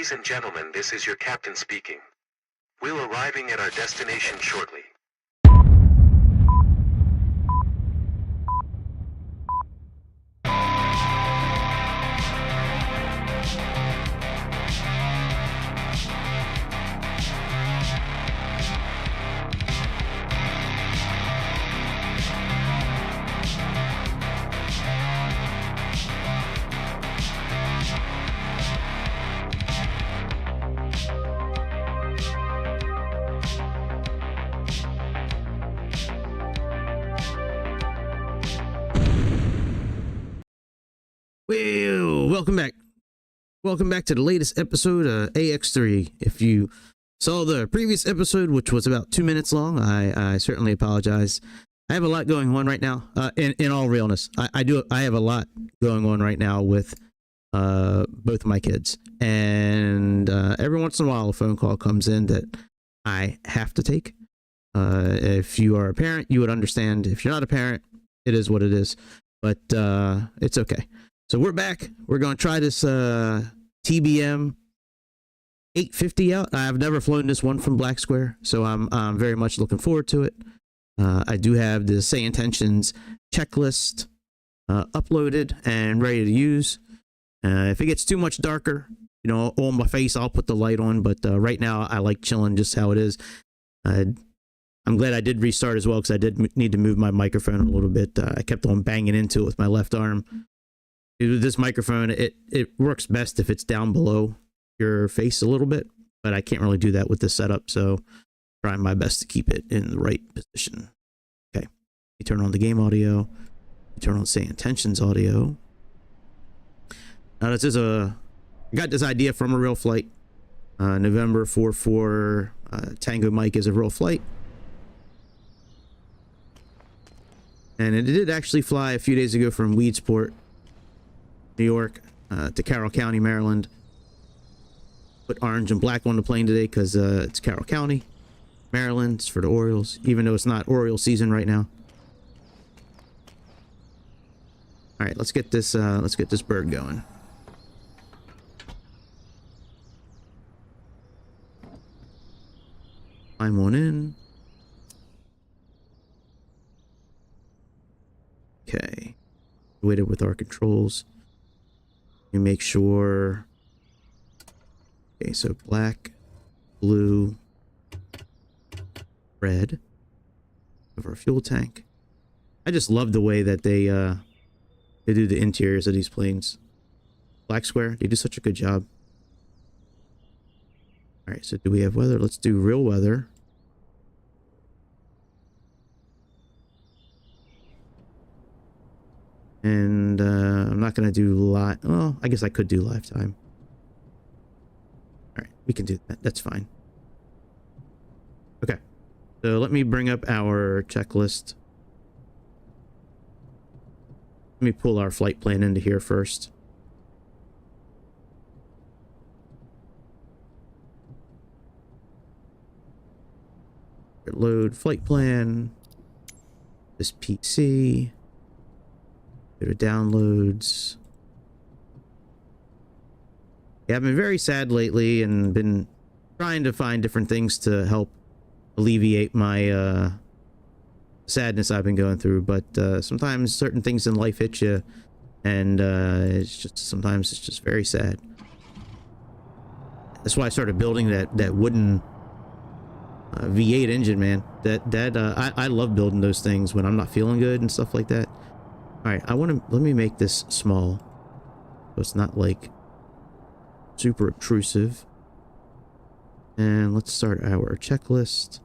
Ladies and gentlemen, this is your captain speaking. We'll arriving at our destination shortly. Well, welcome back to the latest episode of AX3. If you saw the previous episode, which was about 2 minutes long, I certainly apologize. I have a lot going on right now. In all realness, I have a lot going on right now with both of my kids, and every once in a while a phone call comes in that I have to take. If you are a parent, you would understand. If you're not a parent, it is what it is, but it's okay. So we're back. We're going to try this TBM-850 out. I've never flown this one from Black Square, so I'm very much looking forward to it. I do have the Sayintentions checklist uploaded and ready to use. If it gets too much darker, you know, on my face, I'll put the light on, but right now I like chilling just how it is. I'm glad I did restart as well, because I did need to move my microphone a little bit. I kept on banging into it with my left arm. This microphone, it works best if it's down below your face a little bit, but I can't really do that with this setup, so I'm trying my best to keep it in the right position. Okay, you turn on the game audio, you turn on Sayintentions audio. Now this is I got this idea from a real flight. November 44 Tango Mike is a real flight. And it did actually fly a few days ago from Weedsport, New York, to Carroll County, Maryland. Put orange and black on the plane today because it's Carroll County, Maryland. It's for the Orioles, even though it's not Oriole season right now. All right, let's get this bird going. Climb on in. Okay, waited with our controls. You make sure. Okay, so black, blue, red of our fuel tank. I just love the way that they do the interiors of these planes. Black Square, they do such a good job. All right, so do we have weather? Let's do real weather. And I'm not going to do live. Well, I guess I could do live time. All right, we can do that. That's fine. Okay. So let me bring up our checklist. Let me pull our flight plan into here first. Load flight plan. This PC. Go to downloads. Yeah, I've been very sad lately and been trying to find different things to help alleviate my sadness I've been going through, but sometimes certain things in life hit you, and sometimes it's just very sad. That's why I started building that wooden V8 engine, man. I love building those things when I'm not feeling good and stuff like that. All right, let me make this small so it's not like super obtrusive. And let's start our checklist.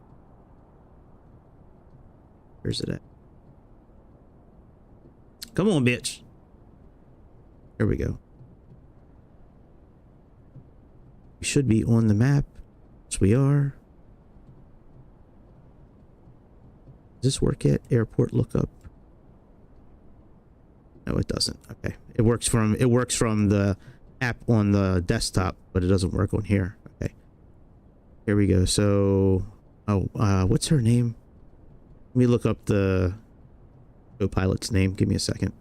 Where's it at? Come on, bitch. There we go. We should be on the map. Yes, we are. Does this work yet? Airport lookup. No, it doesn't. Okay. It works from the app on the desktop, but it doesn't work on here. Okay. Here we go. So, what's her name? Let me look up the co-pilot's name. Give me a second.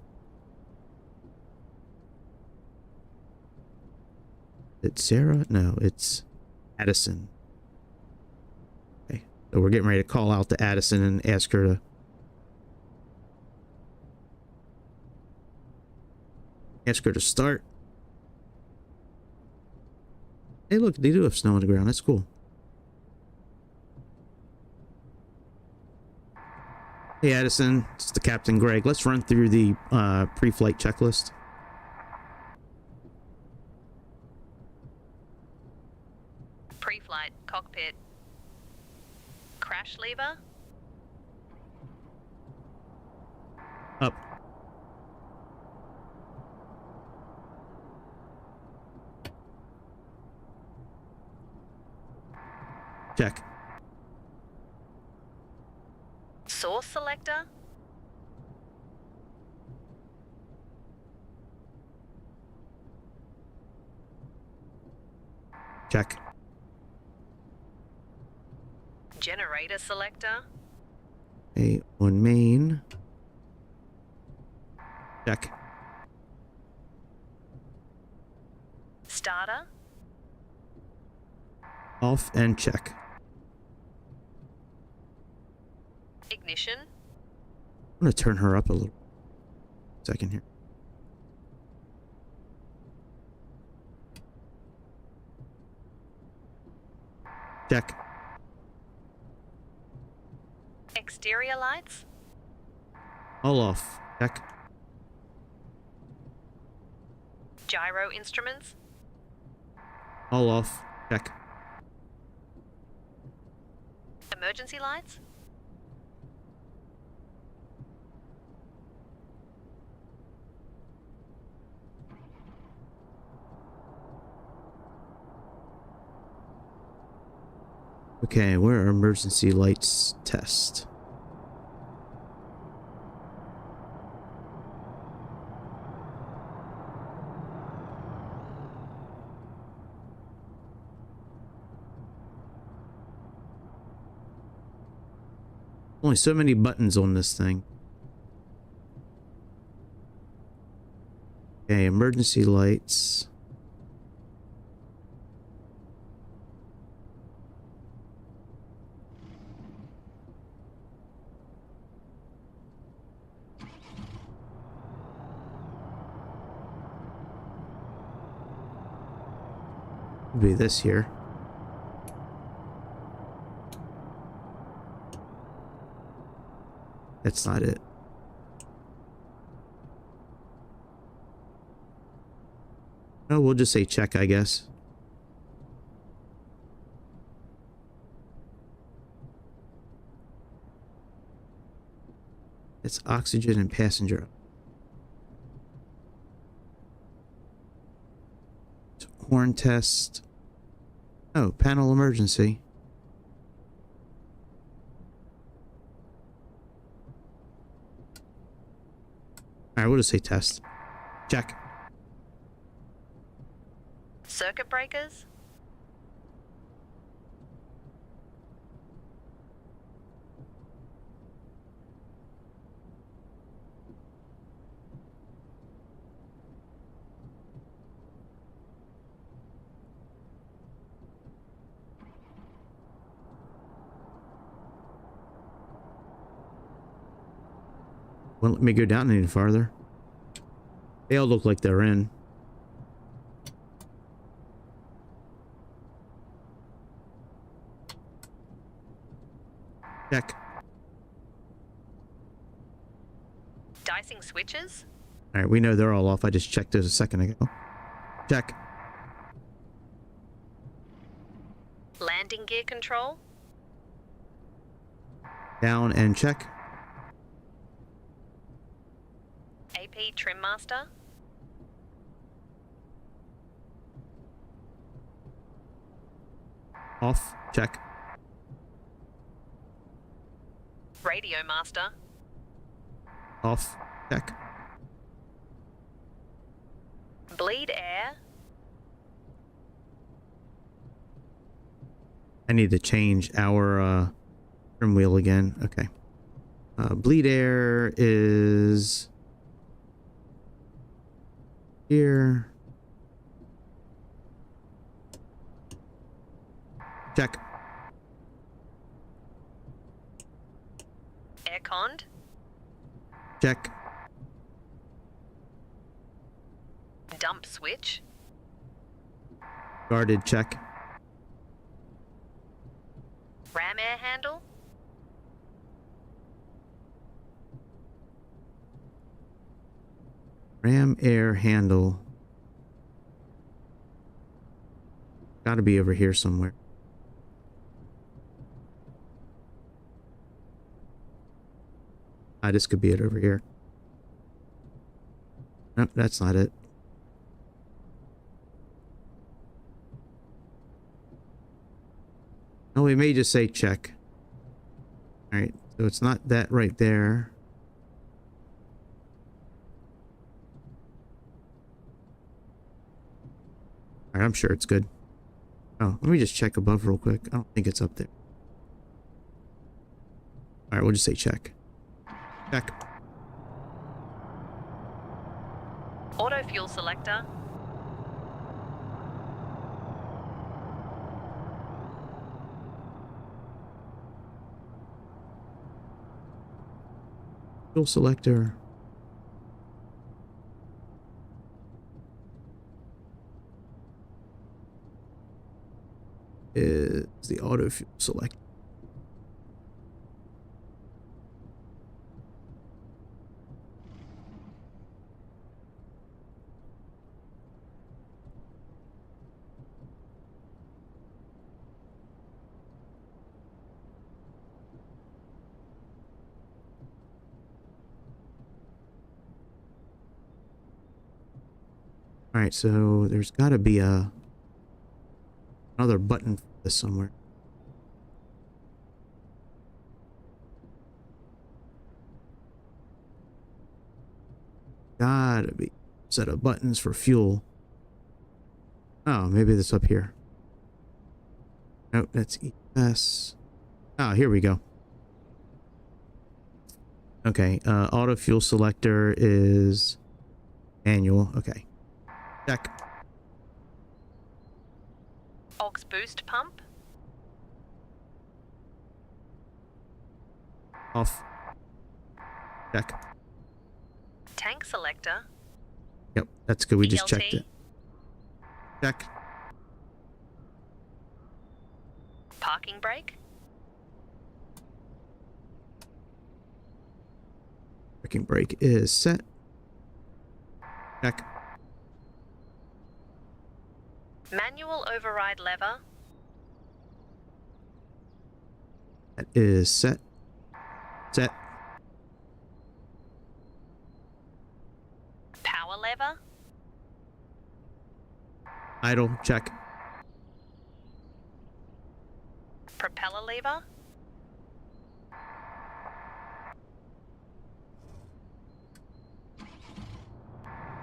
It's Sarah? No, it's Addison. Okay. So we're getting ready to call out to Addison and ask her to start. Hey, look, they do have snow on the ground. That's cool. Hey, Addison, it's the Captain Greg. Let's run through the pre-flight checklist. Pre-flight cockpit. Crash lever. Up. Check. Source selector. Check. Generator selector. Okay, on main. Check. Starter. Off and check. Ignition. I'm gonna turn her up a little second here. Check. Exterior lights. All off. Check. Gyro instruments. All off. Check. Emergency lights. Okay, where are emergency lights test? Only so many buttons on this thing. Okay, emergency lights. Could be this here. That's not it. Oh, we'll just say check, I guess. It's oxygen and passenger. Horn test. Oh, panel emergency. Alright, we'll just say test. Check. Circuit breakers. Won't let me go down any farther. They all look like they're in. Check. Dicing switches. Alright, we know they're all off. I just checked those a second ago. Check. Landing gear control. Down and check. AP trim master. Off. Check. Radio master. Off. Check. Bleed air. I need to change our trim wheel again. Okay. Bleed air is here. Check. Air conned. Check. Dump switch. Guarded. Check. Ram air handle. Ram air handle. Gotta be over here somewhere. This could be it over here. Nope, that's not it. Oh, we may just say check. Alright, so it's not that right there. Alright, I'm sure it's good. Oh, let me just check above real quick. I don't think it's up there. Alright, we'll just say check. Check. Auto fuel selector. Fuel selector. Is the auto fuel select. All right, so there's got to be another button for this somewhere. Gotta be a set of buttons for fuel. Oh, maybe that's up here. Nope, that's ES. Oh, here we go. Okay, auto fuel selector is manual. Okay. Check. Aux boost pump. Off. Check. Tank selector. Yep, that's good. We just ELT. checked it. Check. Parking brake. Parking brake is set. Check. Manual override lever. That is set. Set. Power lever. Idle. Check. Propeller lever.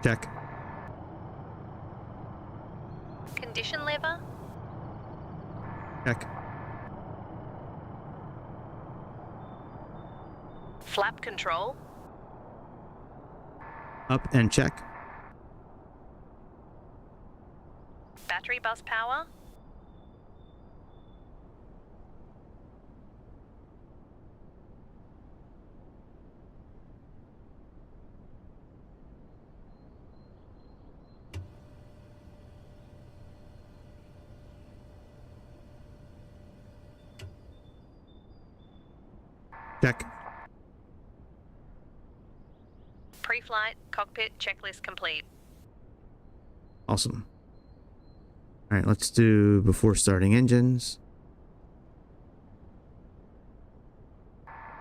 Check. Condition lever. Check. Flap control. Up and check. Battery bus power. Check. Pre-flight cockpit checklist complete. Awesome. All right, let's do before starting engines.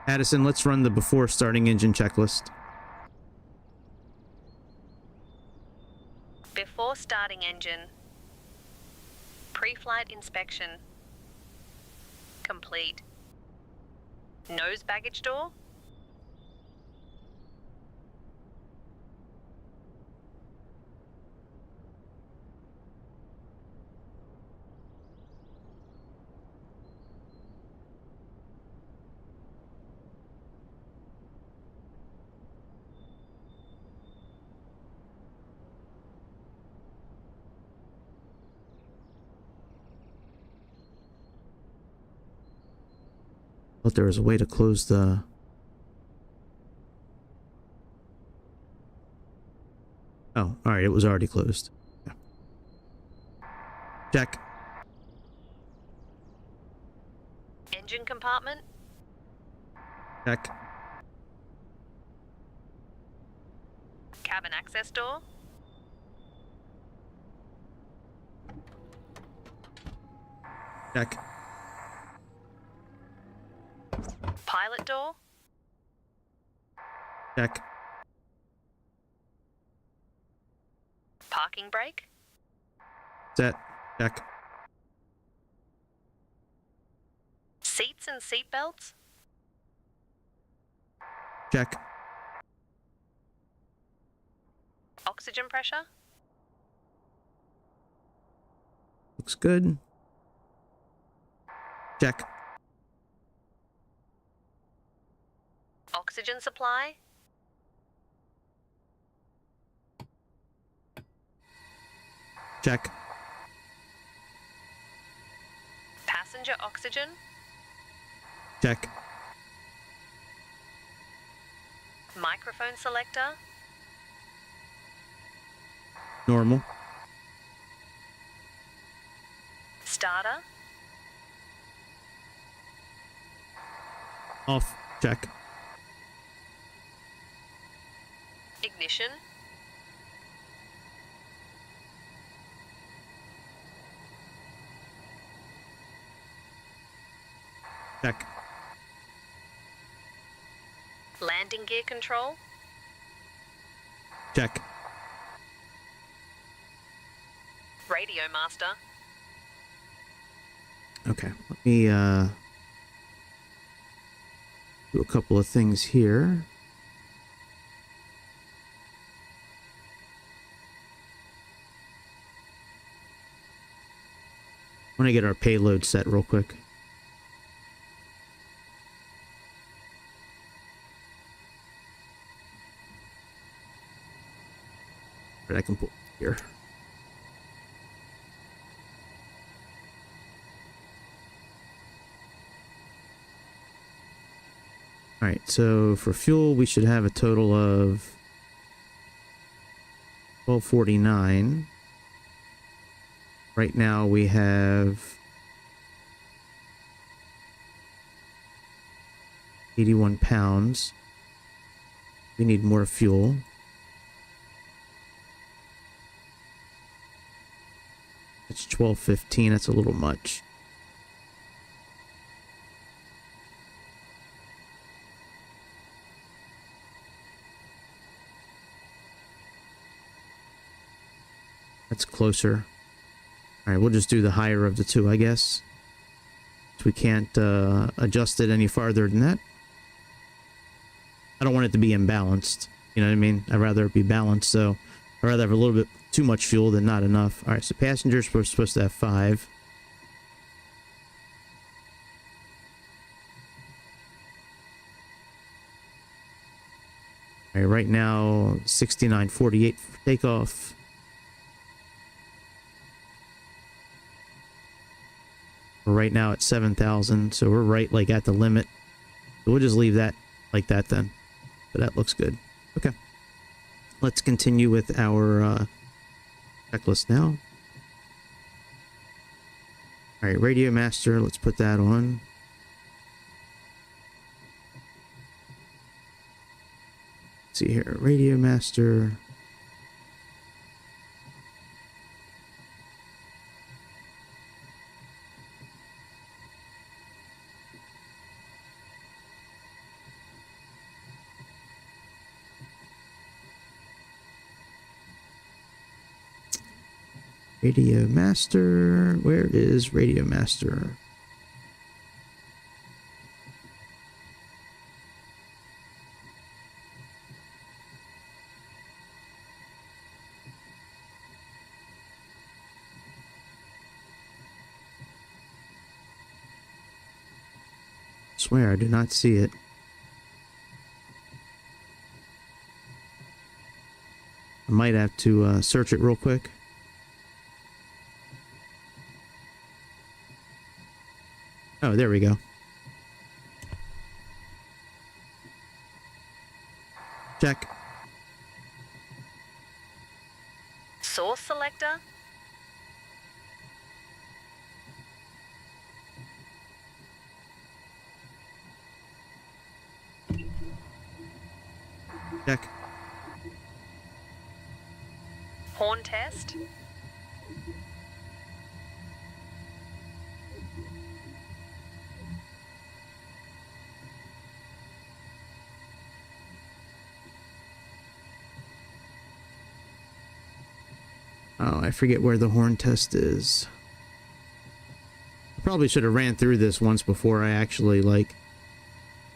Addison, let's run the before starting engine checklist. Before starting engine. Pre-flight inspection. Complete. Nose baggage door. Thought there was a way to close the... Oh, alright, it was already closed. Yeah. Check. Engine compartment. Check. Cabin access door. Check. Pilot door. Check. Parking brake. Set. Check. Seats and seat belts. Check. Oxygen pressure. Looks good. Check. Oxygen supply. Check. Passenger oxygen. Check. Microphone selector. Normal. Starter. Off. Check. Ignition. Check. Landing gear control. Check. Radio master. Okay, let me do a couple of things here. I want to get our payload set real quick. But I can put here. All right, so for fuel, we should have a total of 1249. Right now we have 81 pounds. We need more fuel. It's 1215. That's a little much. That's closer. All right, we'll just do the higher of the two, I guess. So we can't adjust it any farther than that. I don't want it to be imbalanced. You know what I mean? I'd rather it be balanced, so I'd rather have a little bit too much fuel than not enough. All right, so passengers we're supposed to have 5. All right, right now 69.48 for takeoff. We're right now at 7,000, so we're right like at the limit. So we'll just leave that like that then. So that looks good. Okay. Let's continue with our checklist now. All right, Radio Master, let's put that on. Let's see here, Radio Master. Radio Master, where is Radio Master? I swear I do not see it. I might have to search it real quick. Oh, there we go. Check. Source selector. Check. Horn test. Oh, I forget where the horn test is. I probably should have ran through this once before I actually, like,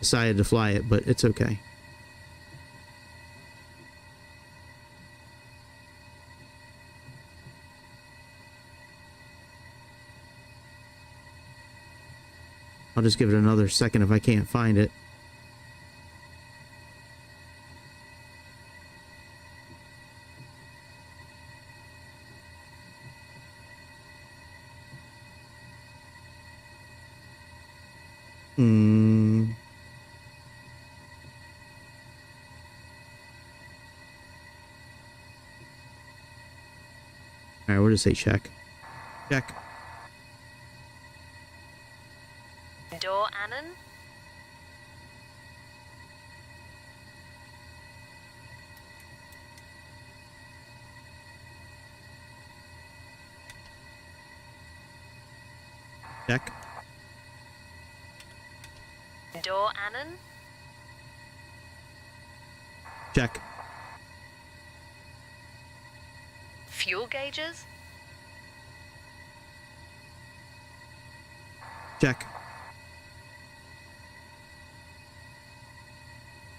decided to fly it, but it's okay. I'll just give it another second if I can't find it. Alright, we'll just say check. Check. Door Annan. Check. Door Annan. Check. Fuel gauges. Check.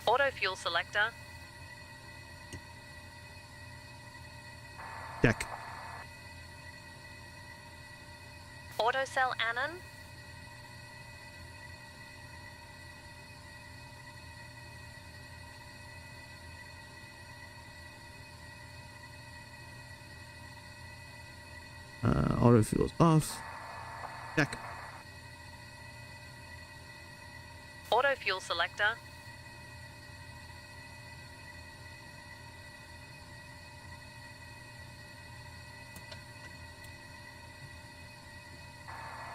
Auto fuel selector. Check. Auto cell Annan. Auto fuel's off. Check. Auto fuel selector.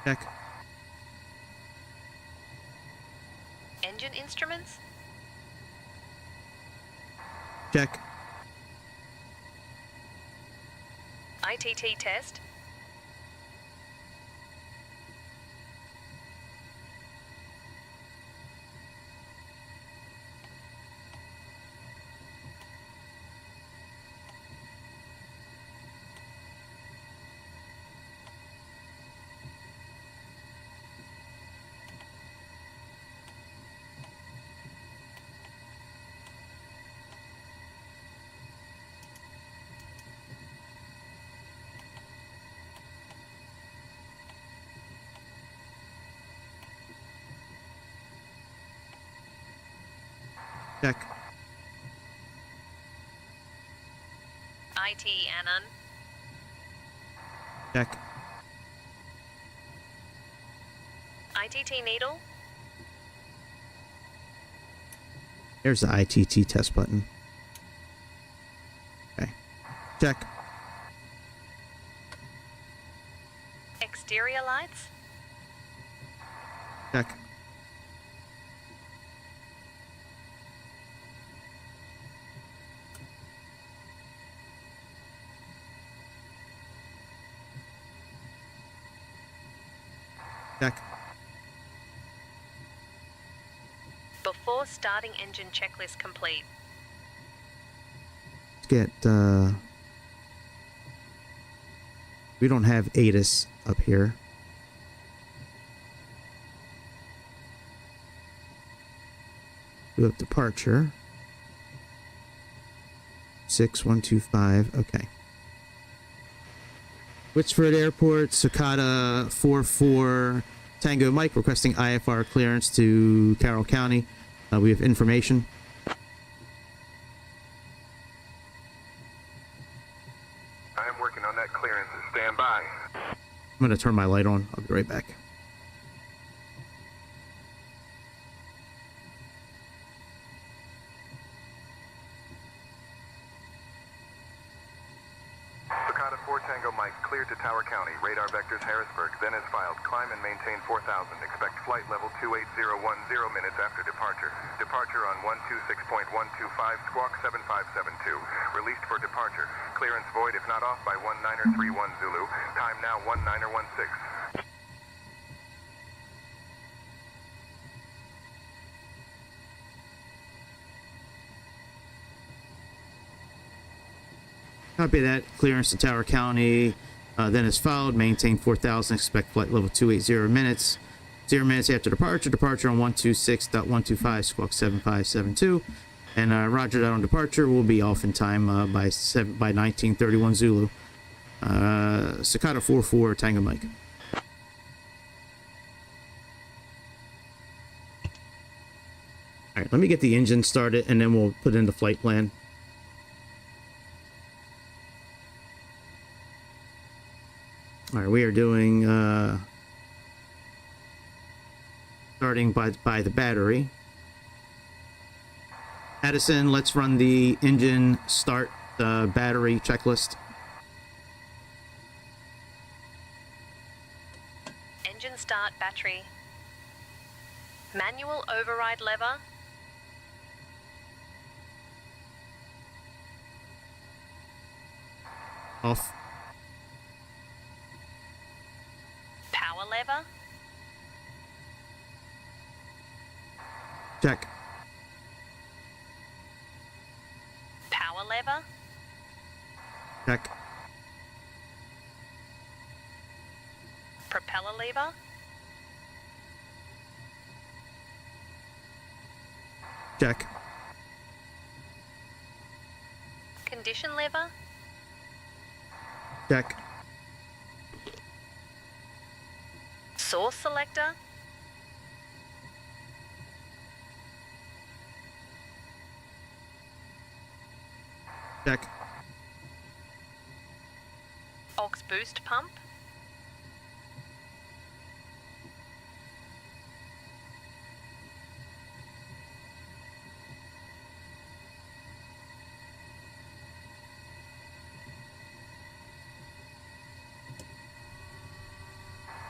Check. Engine instruments. Check. ITT test. Check. IT Annan. Check. ITT needle. There's the ITT test button. Okay. Check. Exterior lights. Check. Check. Before starting engine checklist complete. Let's get, we don't have ATIS up here. Do up departure. 6125, okay. Witsford Airport, Cicada 44 Tango Mike requesting IFR clearance to Carroll County. We have information. I am working on that clearance. Stand by. I'm going to turn my light on. I'll be right back. Vectors Harrisburg, then as filed. Climb and maintain 4,000. Expect flight level 28010 minutes after departure. Departure on 126.125, squawk 7572. Released for departure. Clearance void if not off by 1931 Zulu. Time now 1916. Copy that. Clearance to Tower County, then as followed. Maintain 4,000. Expect flight level 280 minutes. 0 minutes after departure. Departure on 126.125, squawk 7572. And roger that on departure. We'll be off in time by 1931 Zulu. Staccato 44 Tango Mike. All right, let me get the engine started, and then we'll put in the flight plan. All right, we are doing starting by the battery. Addison, let's run the engine start battery checklist. Engine start battery. Manual override lever. Off. Power lever. Check. Power lever. Check. Propeller lever. Check. Condition lever. Check. Source selector. Check. Aux boost pump.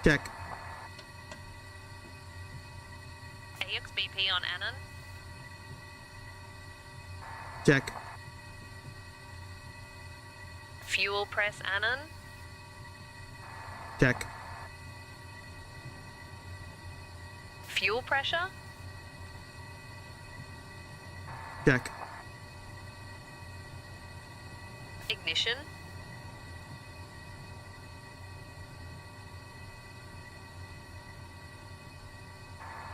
Check. AXBP on Annan. Check. Fuel press Annan. Check. Fuel pressure. Check. Ignition.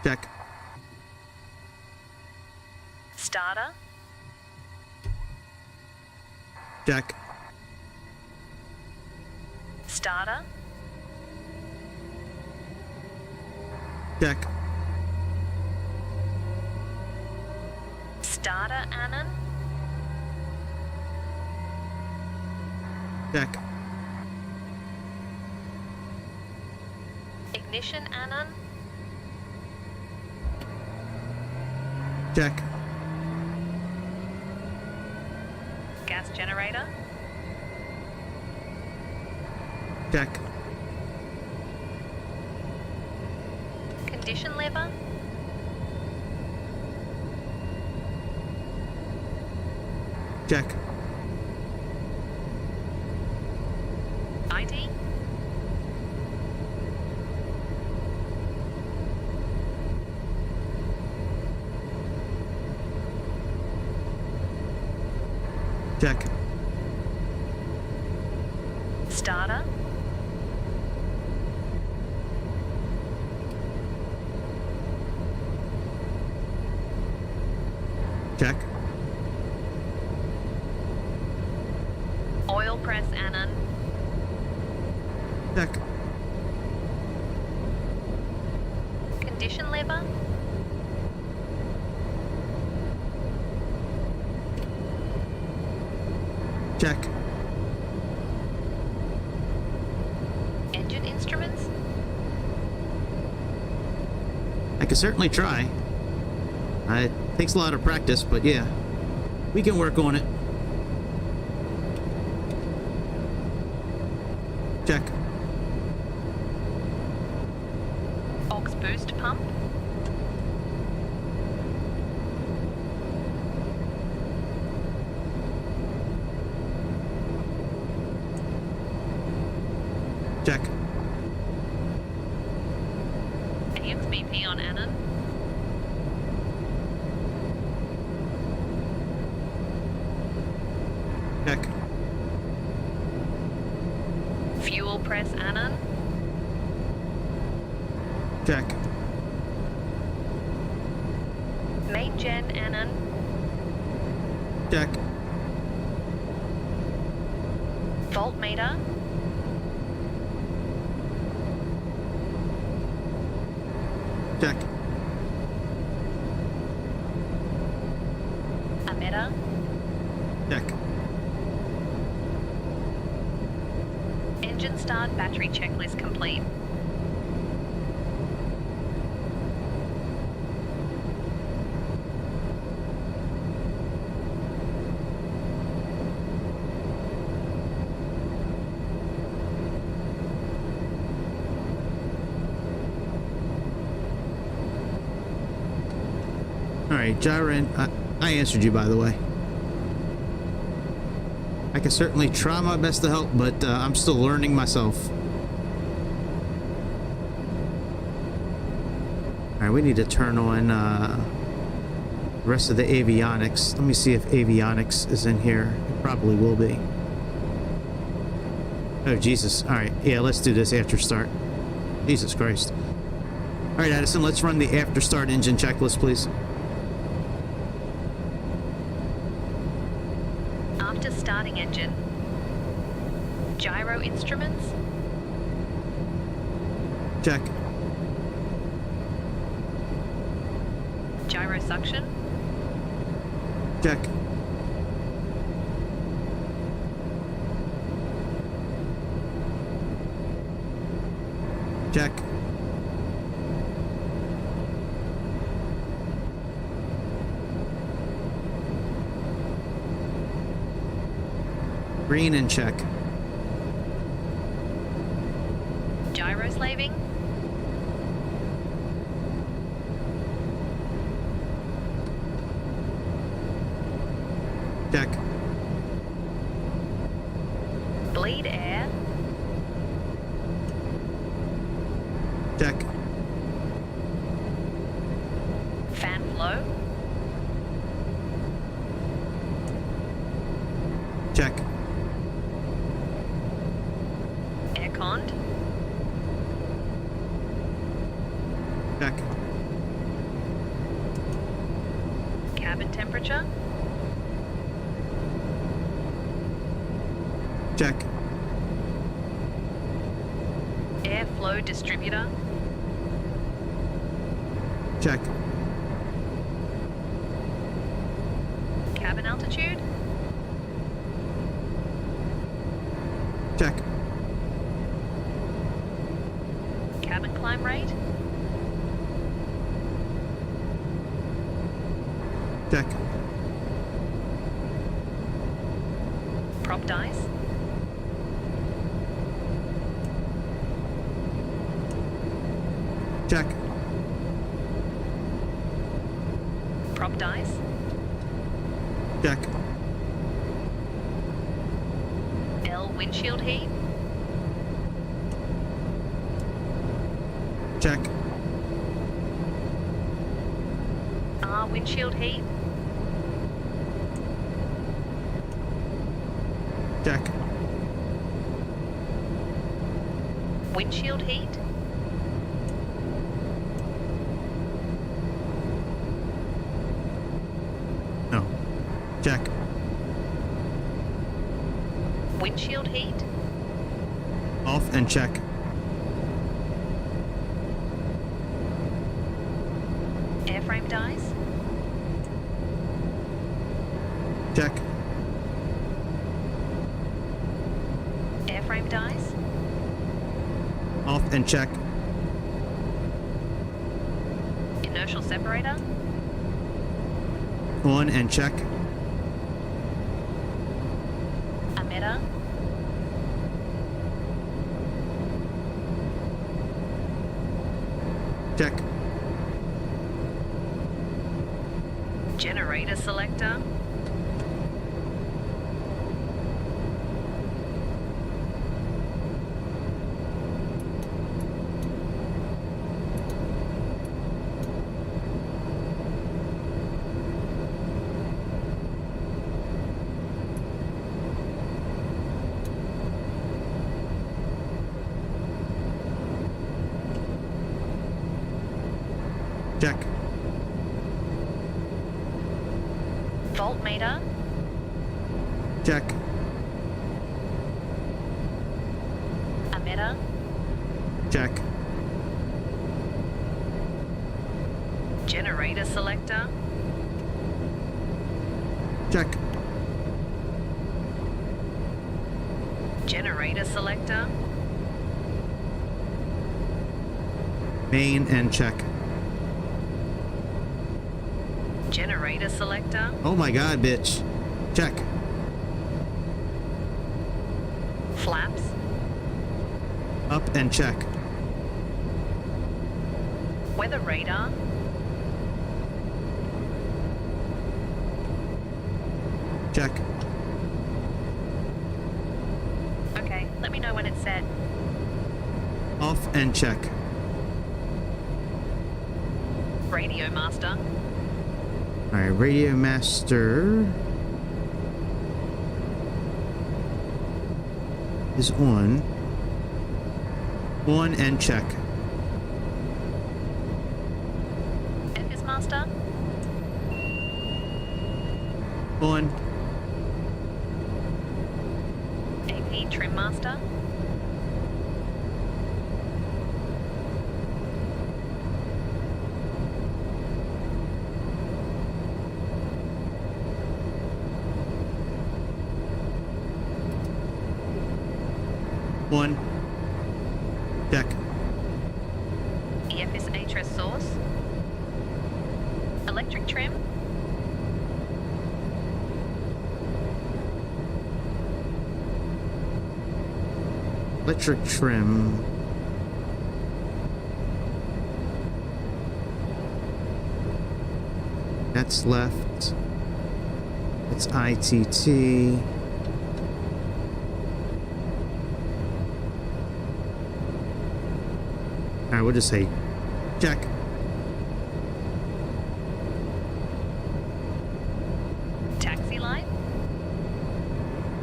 Check. Starter. Check. Starter. Check. Starter Annan. Check. Ignition Annan. Check. Gas generator. Check. Condition lever. Check. ID. Check. Starter. Check. Oil press Annan. Check. Condition lever. Check. Engine instruments. I can certainly try. It takes a lot of practice, but yeah, we can work on it. Check. boost pump. Check. AXBP on Annan. Check. Fuel press Annan. Check. Main gen Annan. Check. Voltmeter. Check. Ammeter. Check. Engine start battery checklist complete. Alright, Gyron, I answered you, by the way. I can certainly try my best to help, but I'm still learning myself. Alright, we need to turn on the rest of the avionics. Let me see if avionics is in here. It probably will be. Oh, Jesus. Alright, yeah, let's do this after start. Jesus Christ. Alright, Addison, let's run the after start engine checklist, please. After starting engine. Gyro instruments. Check. Gyro suction. Check. Check. Green and check. Gyro slaving. Check. Bleed air. Check. Fan flow. Check. Air cond. Check. Cabin temperature. Check. Airflow distributor. Check. Cabin altitude. Check. Cabin climb rate. Check. Prop dice. Check. Prop dice. Check. L windshield heat. Check. R windshield heat. Check. Windshield heat. No. Check. Windshield heat. Off and check. Airframe dice. Check. Airframe dice. Off and check. Inertial separator. On and check. Ammeter. Check. Generator selector. Check. Voltmeter. Check. Emitter. Check. Generator selector. Check. Generator selector. Main and check. Generator selector. Oh my god, bitch. Check. Flaps. Up and check. Weather radar. Check. Okay, let me know when it's set. Off and check. Radio master. Alright, radio master is on. On and check. F is master. On. AP trim master. On. Check. EF is HRS source. Electric trim. Electric trim. That's left. It's ITT. Alright, we'll just say check. Taxi light.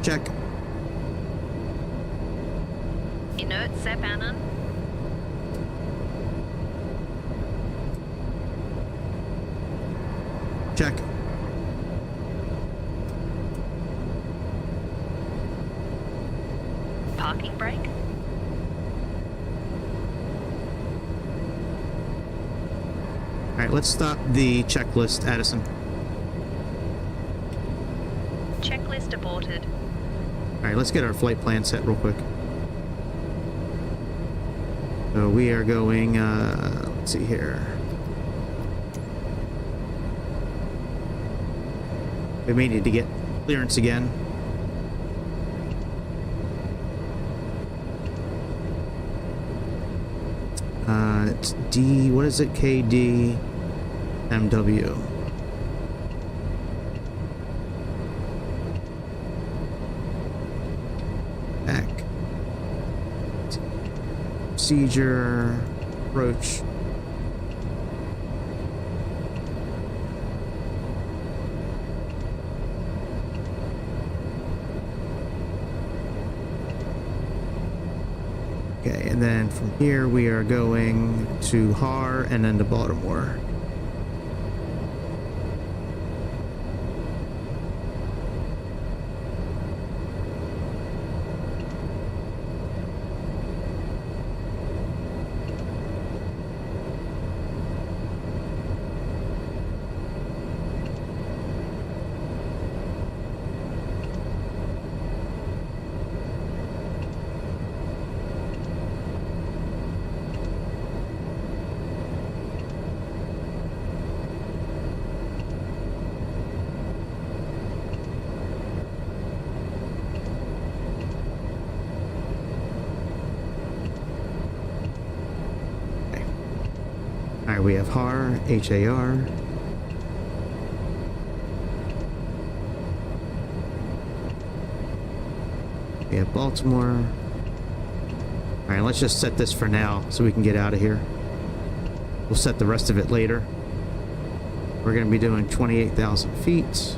Check. Inert SEP anon. Check. Parking brake. Alright, let's stop the checklist, Addison. Checklist aborted. Alright, let's get our flight plan set real quick. So we are going, let's see here. We may need to get clearance again. It's D, what is it? KDMW. Back. Procedure. Approach. Okay, and then from here we are going to Har and then to Baltimore. All right, we have HAR, HAR. We have Baltimore. All right, let's just set this for now so we can get out of here. We'll set the rest of it later. We're going to be doing 28,000 feet.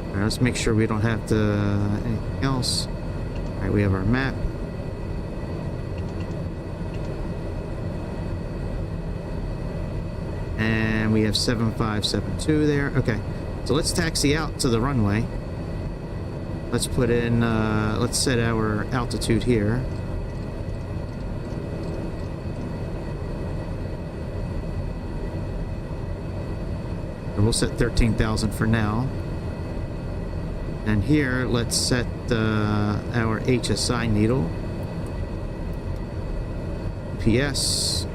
All right, let's make sure we don't have to anything else. All right, we have our map. And we have 7572 there. Okay, so let's taxi out to the runway. Let's put in, let's set our altitude here. And we'll set 13,000 for now. And here, let's set our HSI needle. PS.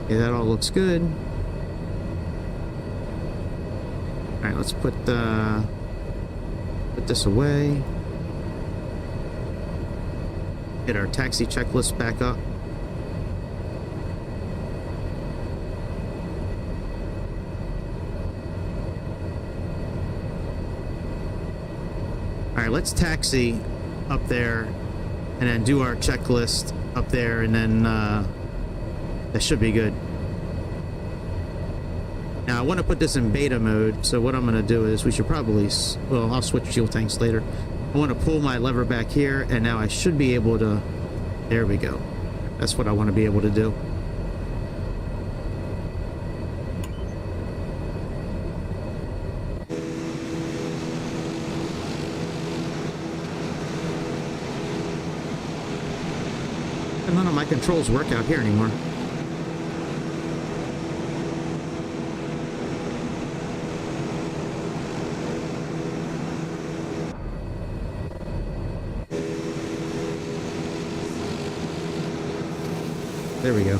Okay, that all looks good. All right, let's put this away. Get our taxi checklist back up. All right, let's taxi up there and then do our checklist up there, and then that should be good. Now I want to put this in beta mode, so what I'm going to do is we should probably, well, I'll switch fuel tanks later. I want to pull my lever back here, and now I should be able to, there we go. That's what I want to be able to do. And none of my controls work out here anymore. There we go.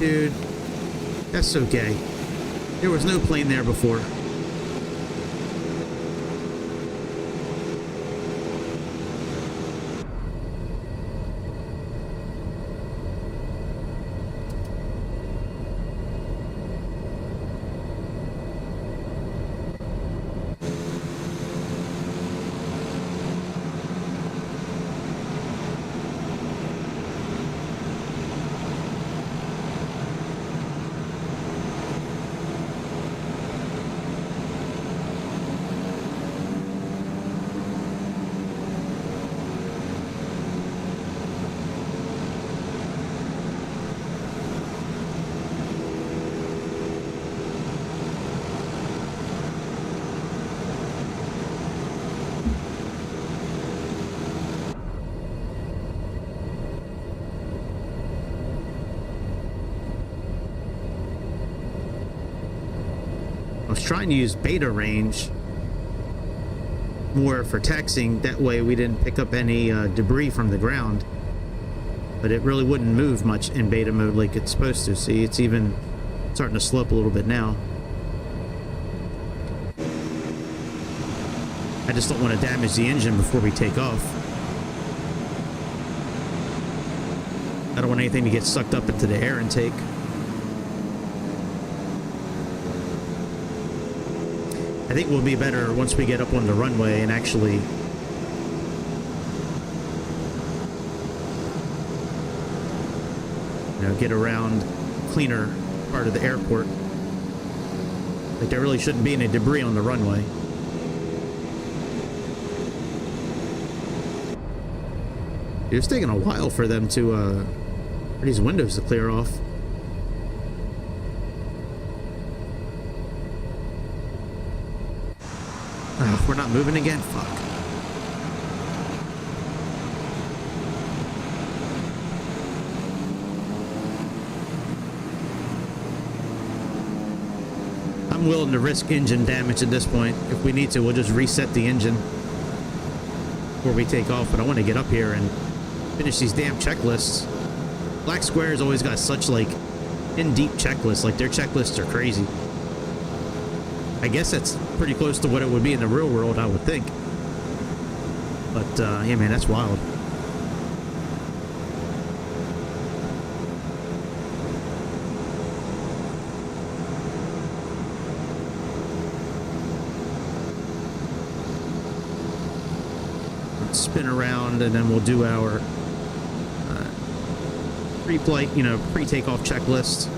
Dude, that's okay. There was no plane there before. I was trying to use beta range, more for taxiing. That way we didn't pick up any debris from the ground. But it really wouldn't move much in beta mode like it's supposed to. See, it's even starting to slope a little bit now. I just don't want to damage the engine before we take off. I don't want anything to get sucked up into the air intake. I think we'll be better once we get up on the runway and actually get around cleaner part of the airport. Like, there really shouldn't be any debris on the runway. It's taking a while for them to for these windows to clear off. Oh, we're not moving again? Fuck. I'm willing to risk engine damage at this point. If we need to, we'll just reset the engine before we take off. But I want to get up here and finish these damn checklists. Black Square's always got such, like, in-deep checklists. Like, their checklists are crazy. I guess that's pretty close to what it would be in the real world, I would think. But, yeah, man, that's wild. Let's spin around, and then we'll do our pre-flight, pre-takeoff checklist.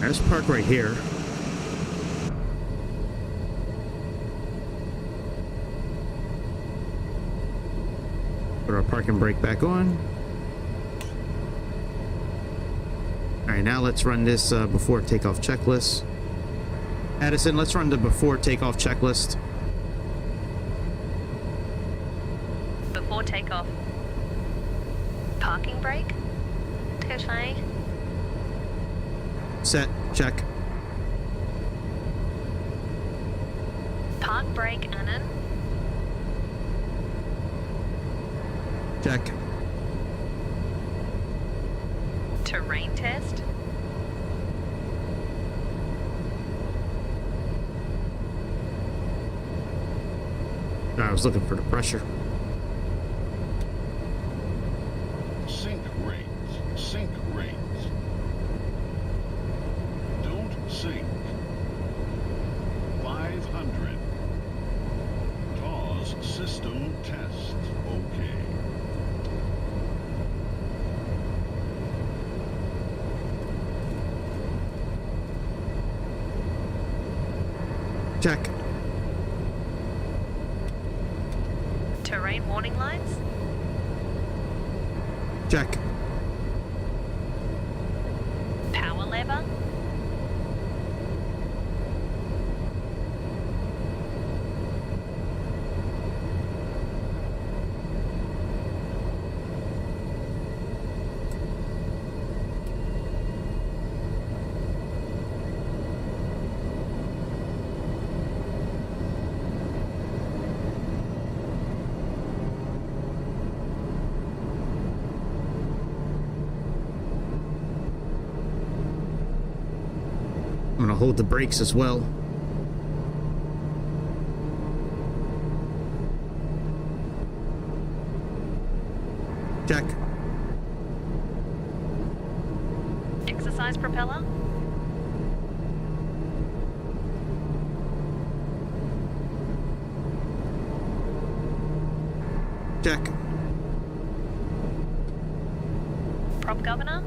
Let's park right here. Put our parking brake back on. Alright, now let's run this before takeoff checklist. Addison, let's run the before takeoff checklist. Before takeoff. Parking brake. Touché. Set. Check. Park brake Annan. Check. Terrain test. I was looking for the pressure. Sink rates. Sink rates. Don't sink. 500. TAWS system test. Okay. Check. Terrain warning lights. Check. Power lever. I'm gonna hold the brakes as well. Check. Exercise propeller. Check. Prop governor.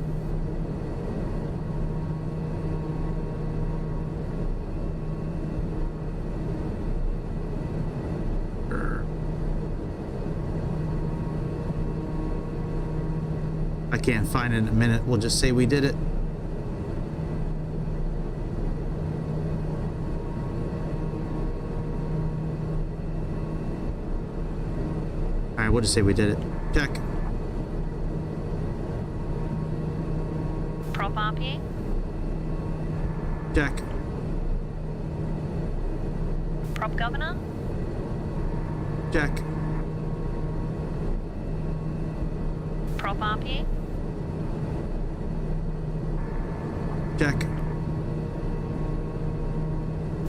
I can't find it in a minute. We'll just say we did it. All right, we'll just say we did it. Check. Prop RP. Check. Prop governor. Check. Prop RP. Check.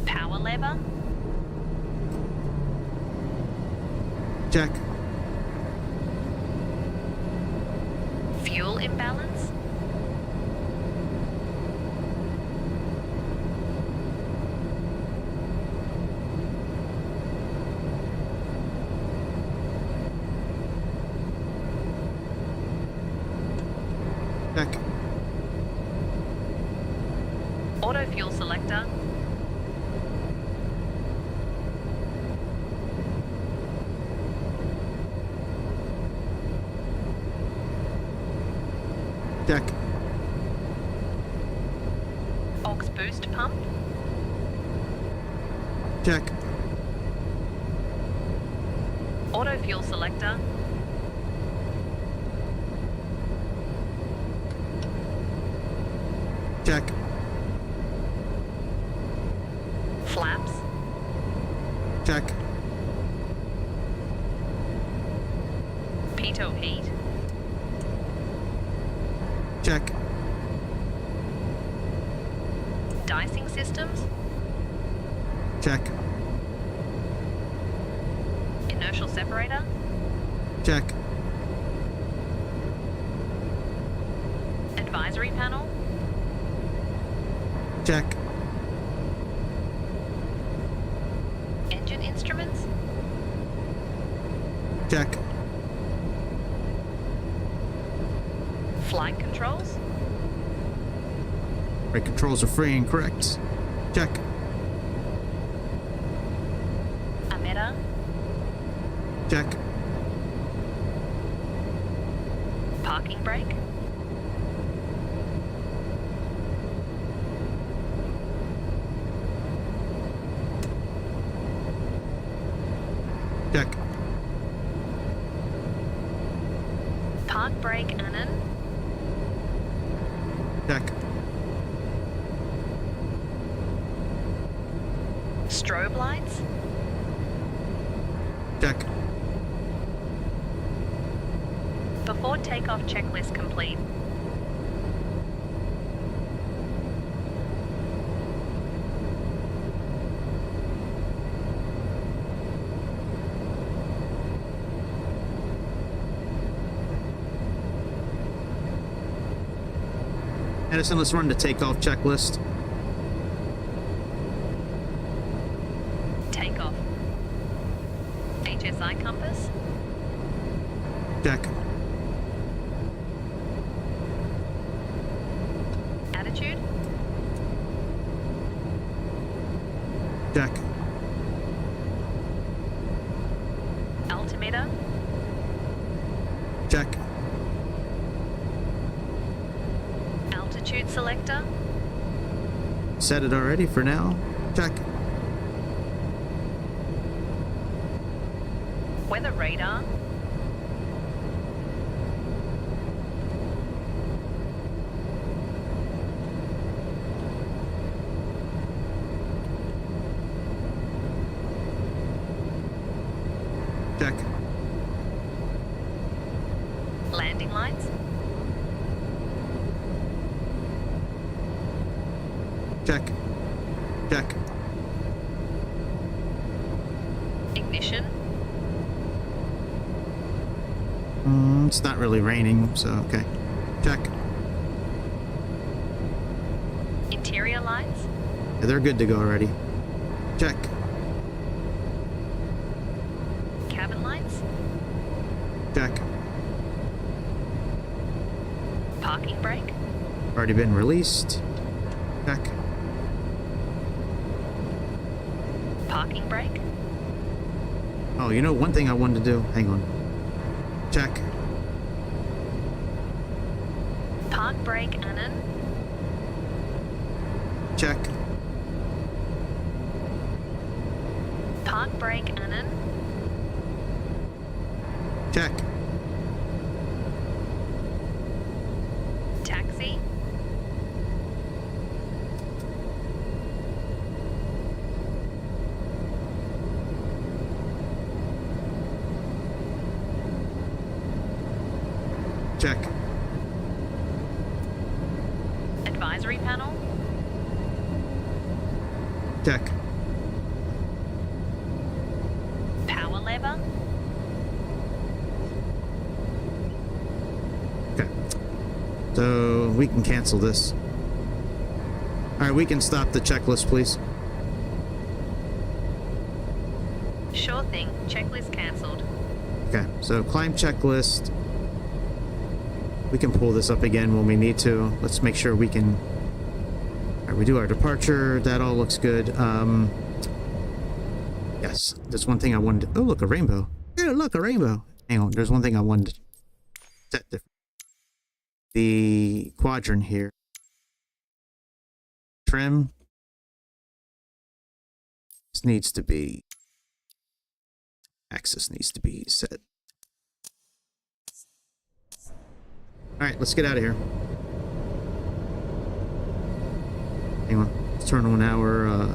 Power lever. Check. Fuel imbalance. Check. Auto fuel selector. Check. Aux boost pump. Check. Auto fuel selector. Check. Flaps. Check. Pitot heat. Check. Dicing systems. Check. Inertial separator. Check. Advisory panel. Check. Engine instruments. Check. Flight controls. Brake controls are free and correct. Check. Emitter. Check. Parking brake. Check. Park brake annon. Check. Strobe lights. Check. Before takeoff checklist complete. Edison, let's run the takeoff checklist. Takeoff. HSI compass. Check. Attitude. Check. Altimeter. Check. Altitude selector. Set it already for now. Check. Weather radar. Check. Landing lights. Check. Check. Ignition. It's not really raining, so okay. Check. Interior lights. Yeah, they're good to go already. Check. Cabin lights. Check. Parking brake. Already been released. Check. Parking brake. Oh, you know one thing I wanted to do? Hang on. Check. Park brake Annan. Check. Park brake Annan. Check. Taxi. Check. Advisory panel. Check. Power lever. Okay. So we can cancel this. Alright, we can stop the checklist, please. Sure thing. Checklist cancelled. Okay, so climb checklist. We can pull this up again when we need to. Let's make sure we can... Alright, we do our departure. That all looks good. Yes, there's one thing I wanted to... Oh, look, a rainbow. Yeah, look, a rainbow. Hang on, there's one thing I wanted to set different. The quadrant here. Trim. This needs to be... Axis needs to be set. Alright, let's get out of here. Hang on. Let's turn on our...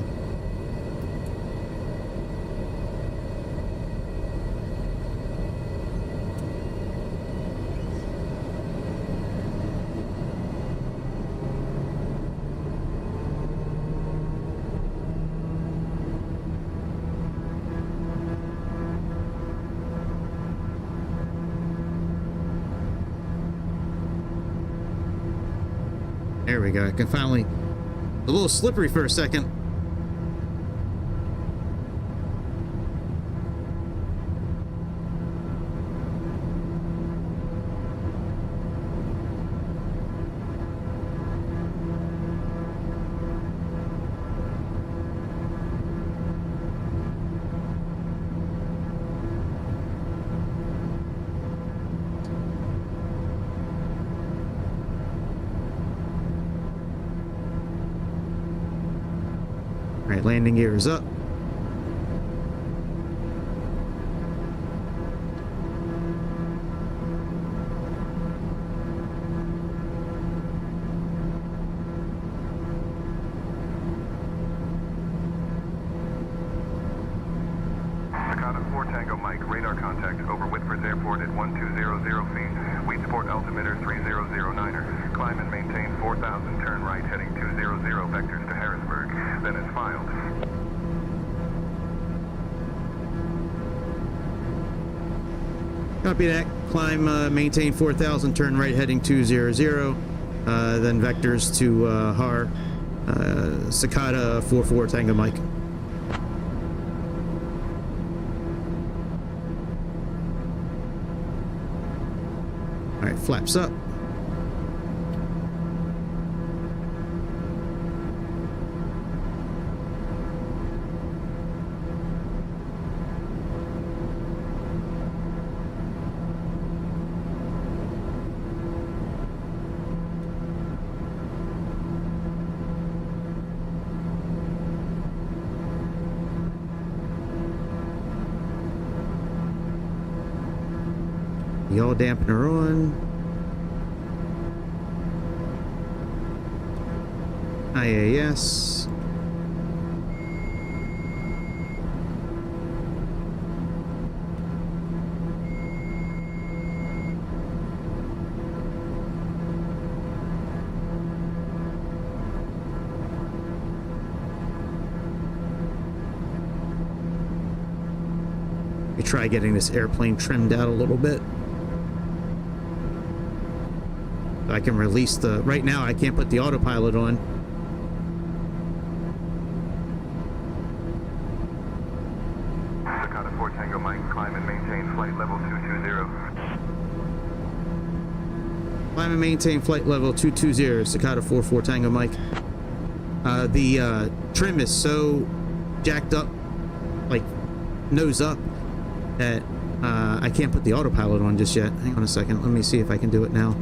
There we go. I can finally... A little slippery for a second. Alright, landing gear is up. Takata 4 Tango Mike, radar contact over Whitford Airport at 1200 feet. We support altimeter 3009er. Climb and maintain 4000, turn right heading 200 vectors to Harrisburg. Then as filed. Copy that. Climb, maintain 4000, turn right heading 200. Then vectors to HAR. Cicada 44 Tango Mike. Alright, flaps up. Yaw dampener on. IAS. We try getting this airplane trimmed out a little bit. I can release the... Right now, I can't put the autopilot on. Dakota 4 Tango Mike, climb and maintain flight level 220. Climb and maintain flight level 220, Cicada 44 Tango Mike. The trim is so jacked up, like nose up, that I can't put the autopilot on just yet. Hang on a second. Let me see if I can do it now.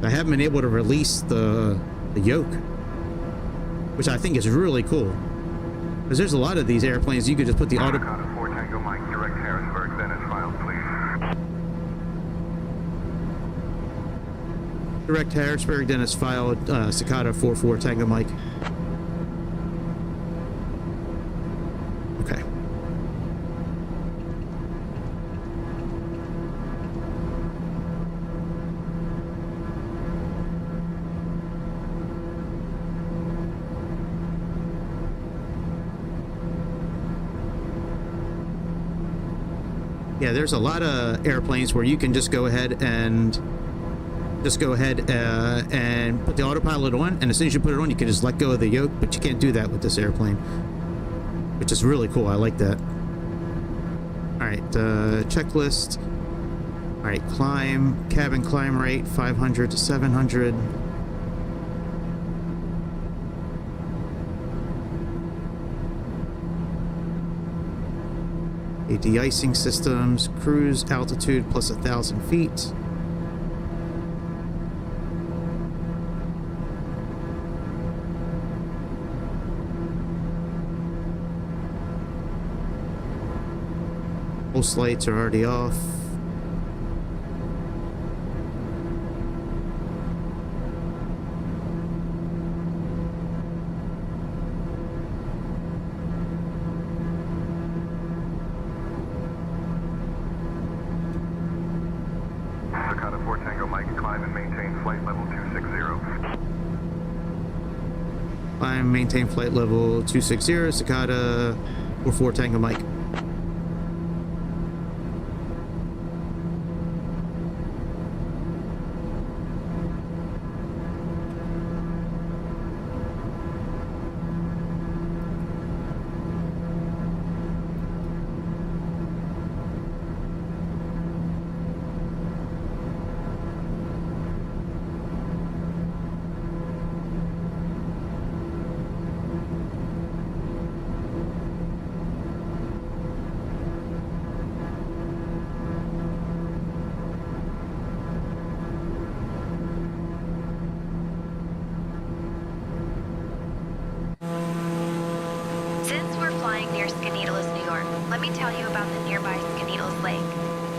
I haven't been able to release the yoke, which I think is really cool. Because there's a lot of these airplanes you could just put the auto... Dakota 4 Tango Mike, direct Harrisburg, then as filed, please. Direct Harrisburg, Dennis filed, Cicada 44 Tango Mike. Okay. Yeah, there's a lot of airplanes where you can just go ahead and put the autopilot on, and as soon as you put it on, you can just let go of the yoke, but you can't do that with this airplane, which is really cool. I like that. All right, checklist. All right, climb, cabin climb rate 500 to 700. De-icing systems, cruise altitude plus 1,000 feet. Pulse lights are already off. Dakota 4 Tango Mike, climb and maintain flight level 260. Climb, maintain flight level 260, Cicada 44 Tango Mike. Since we're flying near Skaneateles, New York, let me tell you about the nearby Skaneateles Lake.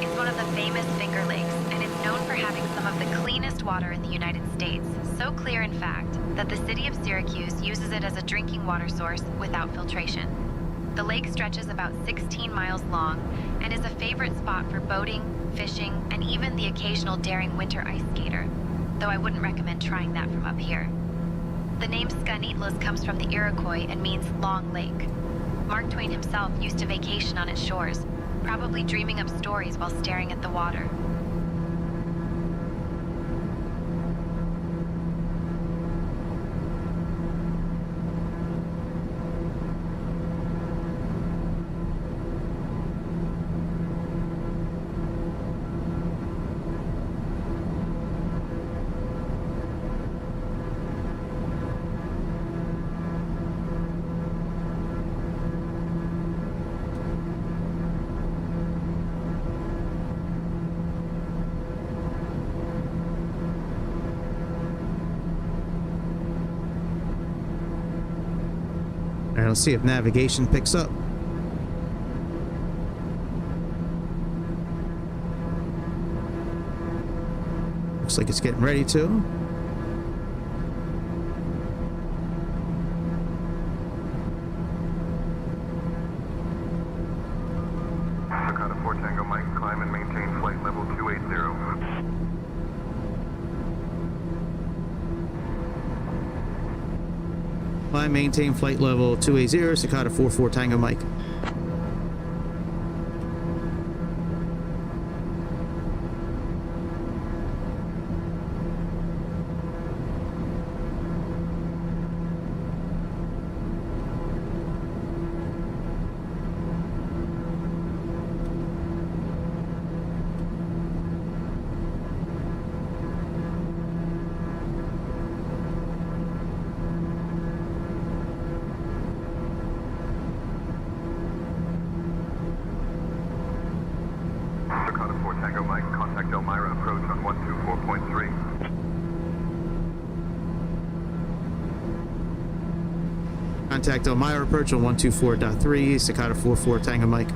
It's one of the famous Finger Lakes, and it's known for having some of the cleanest water in the United States. So clear, in fact, that the city of Syracuse uses it as a drinking water source without filtration. The lake stretches about 16 miles long and is a favorite spot for boating, fishing, and even the occasional daring winter ice skater, though I wouldn't recommend trying that from up here. The name Skaneateles comes from the Iroquois and means long lake. Mark Twain himself used to vacation on its shores, probably dreaming up stories while staring at the water. All right, let's see if navigation picks up. Looks like it's getting ready to. Dakota 4 Tango Mike, climb and maintain flight level 280. Climb, maintain flight level 280, Cicada 44 Tango Mike. 44 Tango Mike, contact Elmira approach on 124.3. Contact Elmira approach on 124.3, Cicada 44 Tango Mike.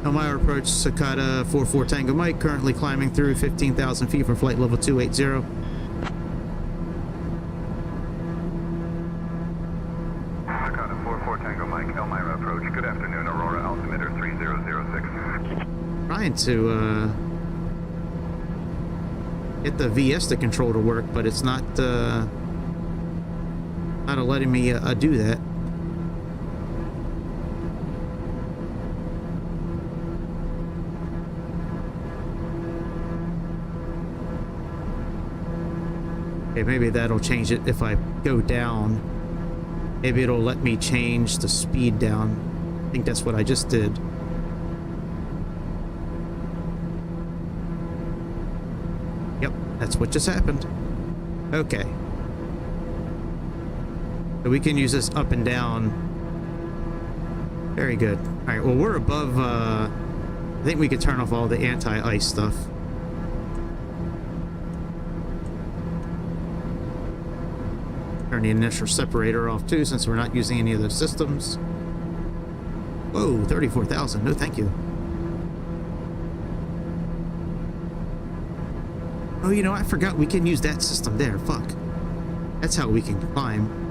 Elmira approach Cicada 44 Tango Mike, currently climbing through 15,000 feet from flight level 280. Cicada 44 Tango Mike, Elmira approach. Good afternoon, Aurora altimeter 3006. Trying to get the VS to control to work, but it's not letting me do that. Okay, maybe that'll change it if I go down. Maybe it'll let me change the speed down. I think that's what I just did. Yep, that's what just happened. Okay. So we can use this up and down. Very good. Alright, well, we're above, I think we could turn off all the anti-ice stuff. Turn the initial separator off too, since we're not using any of those systems. Whoa, 34,000. No, thank you. Oh, you know, I forgot we can use that system there. Fuck. That's how we can climb.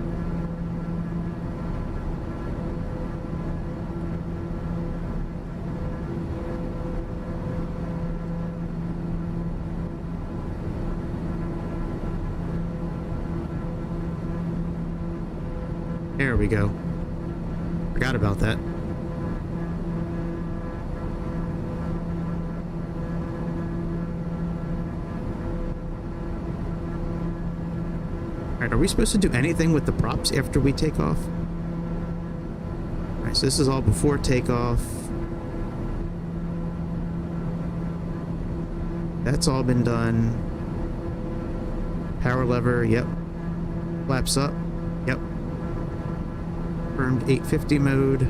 There we go. Forgot about that. Alright, are we supposed to do anything with the props after we take off? Alright, so this is all before takeoff. That's all been done. Power lever, yep. Flaps up, yep. Confirmed 850 mode.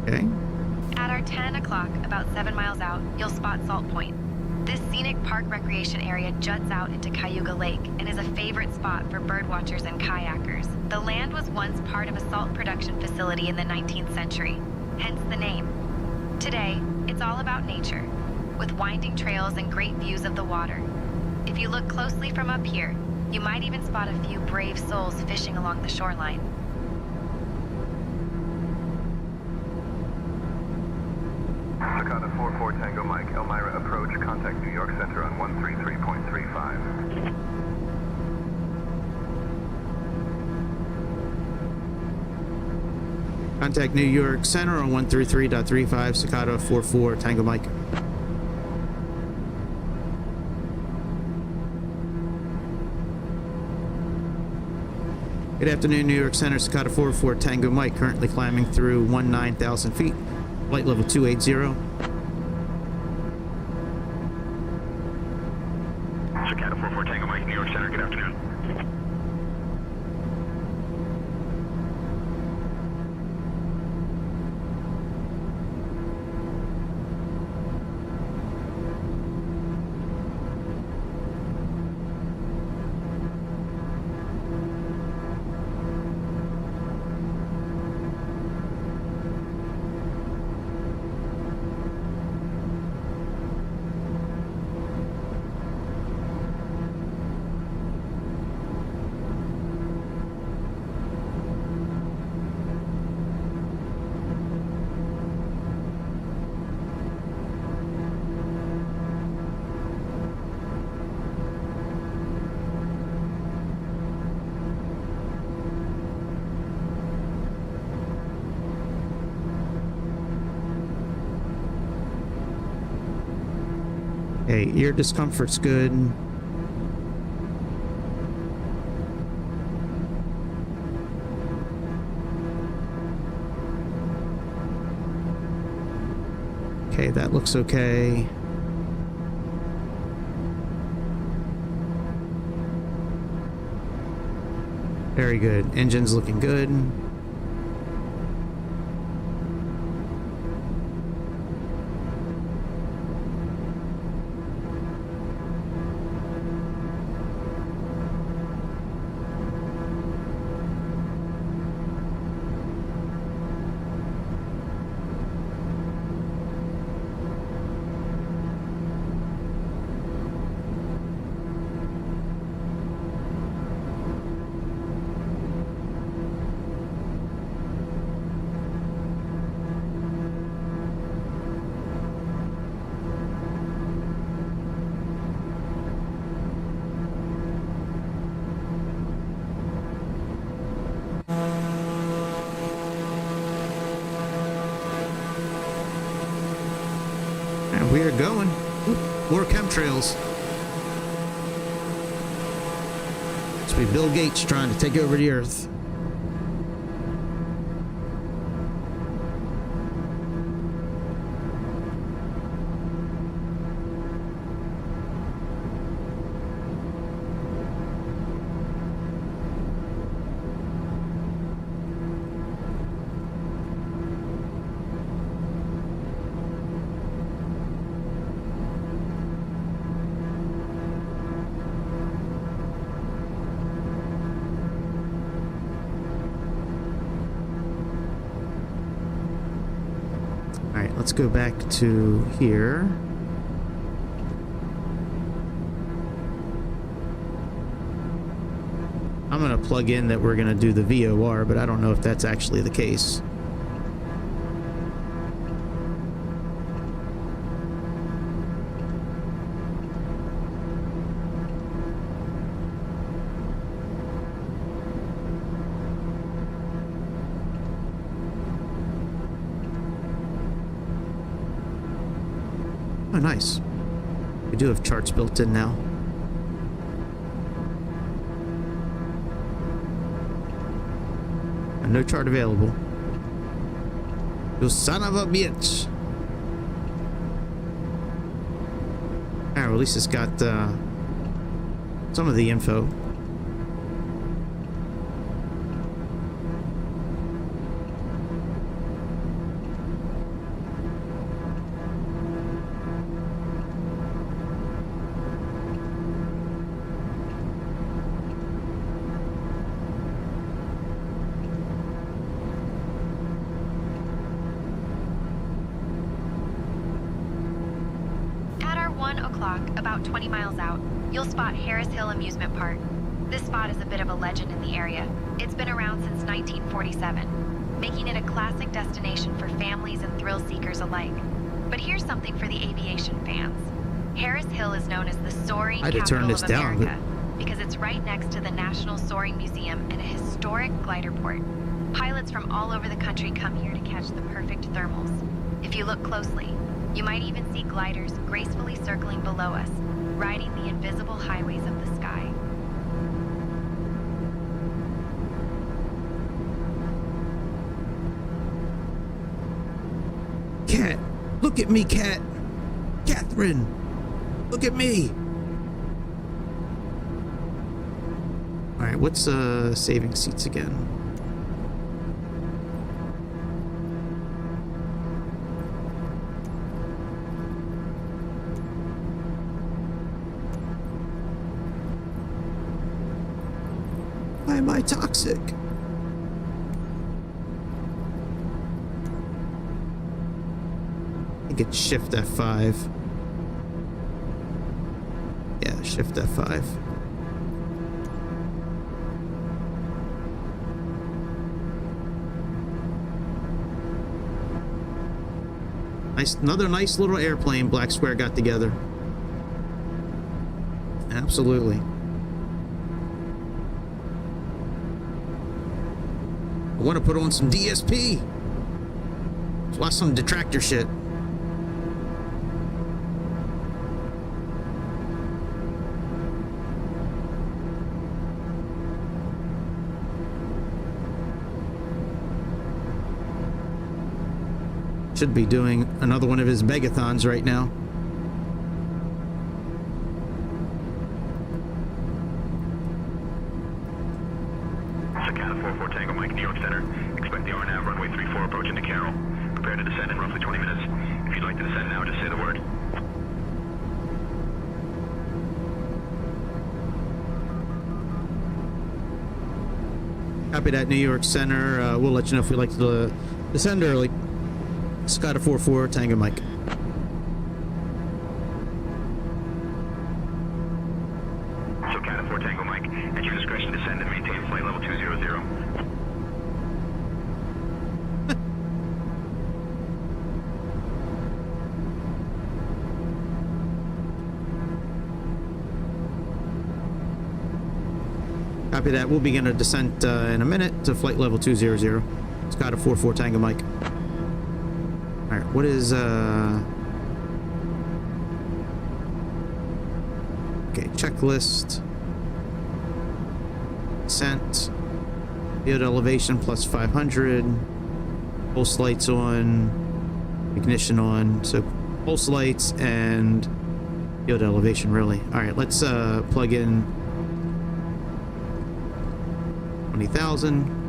Okay. At our 10 o'clock, about 7 miles out, you'll spot Salt Point. This scenic park recreation area juts out into Cayuga Lake and is a favorite spot for birdwatchers and kayakers. The land was once part of a salt production facility in the 19th century, hence the name. Today, it's all about nature, with winding trails and great views of the water. If you look closely from up here, you might even spot a few brave souls fishing along the shoreline. Cicada 44 Tango Mike, Elmira approach, contact New York Center on 133.35. Contact New York Center on 133.35, Cicada 44 Tango Mike. Good afternoon, New York Center, Cicada 44 Tango Mike, currently climbing through 19,000 feet, flight level 280. Cicada 44 Tango Mike, New York Center, good afternoon. Hey, ear discomfort's good. Okay, that looks okay. Very good. Engine's looking good. And we are going. Ooh, more chemtrails. Must be Bill Gates trying to take over the Earth. Alright, let's go back to here. I'm going to plug in that we're going to do the VOR, but I don't know if that's actually the case. Oh, nice. We do have charts built in now. And no chart available. You son of a bitch. Alright, well, at least it's got some of the info. About 20 miles out, you'll spot Harris Hill Amusement Park. This spot is a bit of a legend in the area. It's been around since 1947, making it a classic destination for families and thrill seekers alike. But here's something for the aviation fans. Harris Hill is known as the soaring capital of America because it's right next to the National Soaring Museum and a historic glider port. Pilots from all over the country come here to catch the perfect thermals. If you look closely, you might even see gliders gracefully circling below us, riding the invisible highways of the sky. Cat! Look at me, Cat! Catherine! Look at me! Alright, what's saving seats again? Why am I toxic? I think it's Shift F5. Yeah, Shift F5. Nice, another nice little airplane Black Square got together. Absolutely. I want to put on some DSP. Let's watch some detractor shit. Should be doing another one of his megathons right now. Cicada 44 Tango Mike, New York Center. Expect the RNAV runway 34 approaching to Carroll. Prepare to descend in roughly 20 minutes. If you'd like to descend now, just say the word. Copy that, New York Center. We'll let you know if we'd like to descend early. Cicada 44 Tango Mike. Cicada 4 Tango Mike. At your discretion, descend and maintain flight level 200. Copy that. We'll begin a descent in a minute to flight level 200. Cicada 44 Tango Mike. All right, what is okay, checklist. Descent. Field elevation plus 500. Pulse lights on. Ignition on. So pulse lights and field elevation really. All right, let's plug in 20,000.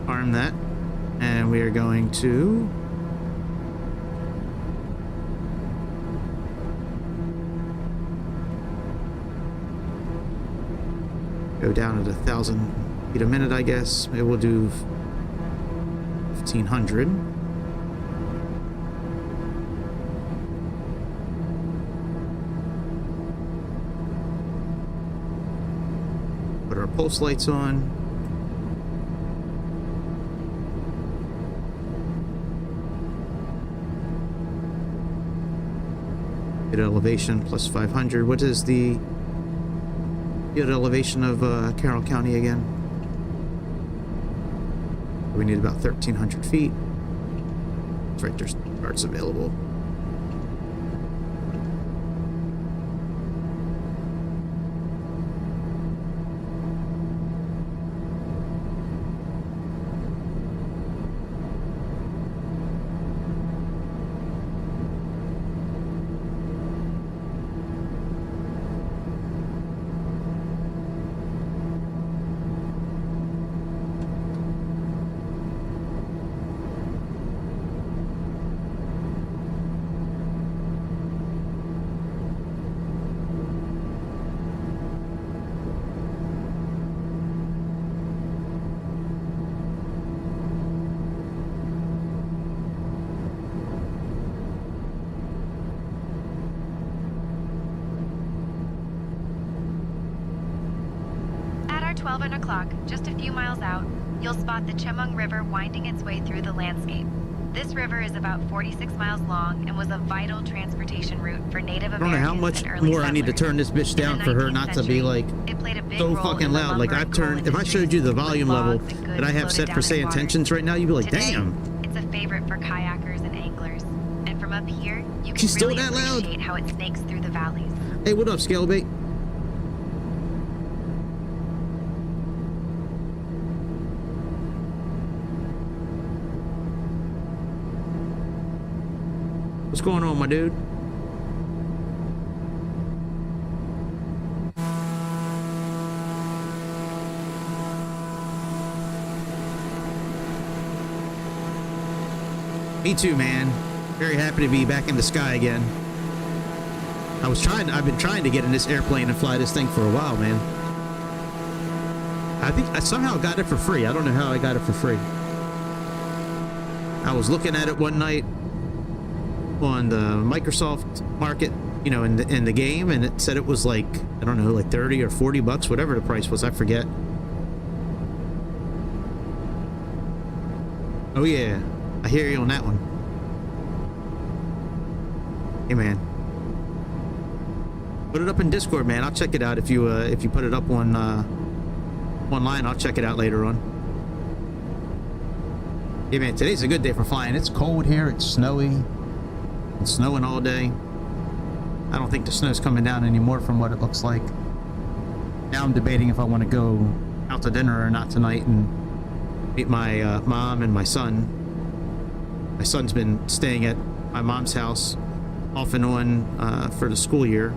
Arm that, and we are going to go down at 1,000 feet a minute, I guess. Maybe we'll do 1,500. Put our pulse lights on. Field elevation plus 500. What is the field elevation of Carroll County again? We need about 1,300 feet. That's right, there's parts available. At 12 o'clock, just a few miles out, you'll spot the Chemung River winding its way through the landscape. This river is about 46 miles long and was a vital transportation route for Native Americans. I don't know how much and early more I need to settlers. turn this bitch In down the for her 19th not to be century, like it played a big so role fucking in the loud. Like lumber I've and coal turned, if I industries, showed you the when volume level logs and goods that I have floated set down for in water. Sayintentions right now, you'd be like, Today, damn. it's a favorite for kayakers and anglers. And from up here, you can She's still really that loud? appreciate how it snakes through the valleys. Hey, what up, Scalebait? What's going on, my dude? Me too, man. Very happy to be back in the sky again. I've been trying to get in this airplane and fly this thing for a while, man. I think I somehow got it for free. I don't know how I got it for free. I was looking at it one night on the Microsoft market, you know, in the game, and it said it was like, I don't know, like 30 or 40 bucks, whatever the price was, I forget. Oh yeah, I hear you on that one. Hey man, put it up in Discord, man. I'll check it out if you put it up on online. I'll check it out later on. Yeah man, today's a good day for flying. It's cold here, it's snowy. It's snowing all day. I don't think the snow's coming down anymore from what it looks like. Now I'm debating if I want to go out to dinner or not tonight and meet my mom and my son. My son's been staying at my mom's house off and on for the school year.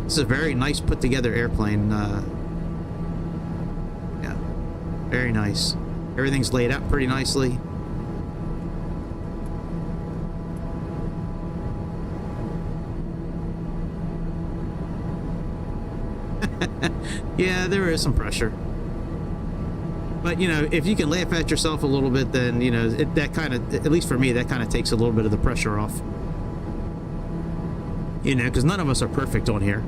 This is a very nice put together airplane. Yeah, very nice. Everything's laid out pretty nicely. Yeah, there is some pressure. But, you know, if you can laugh at yourself a little bit, then, you know, that kind of, at least for me, that kind of takes a little bit of the pressure off. You know, because none of us are perfect on here.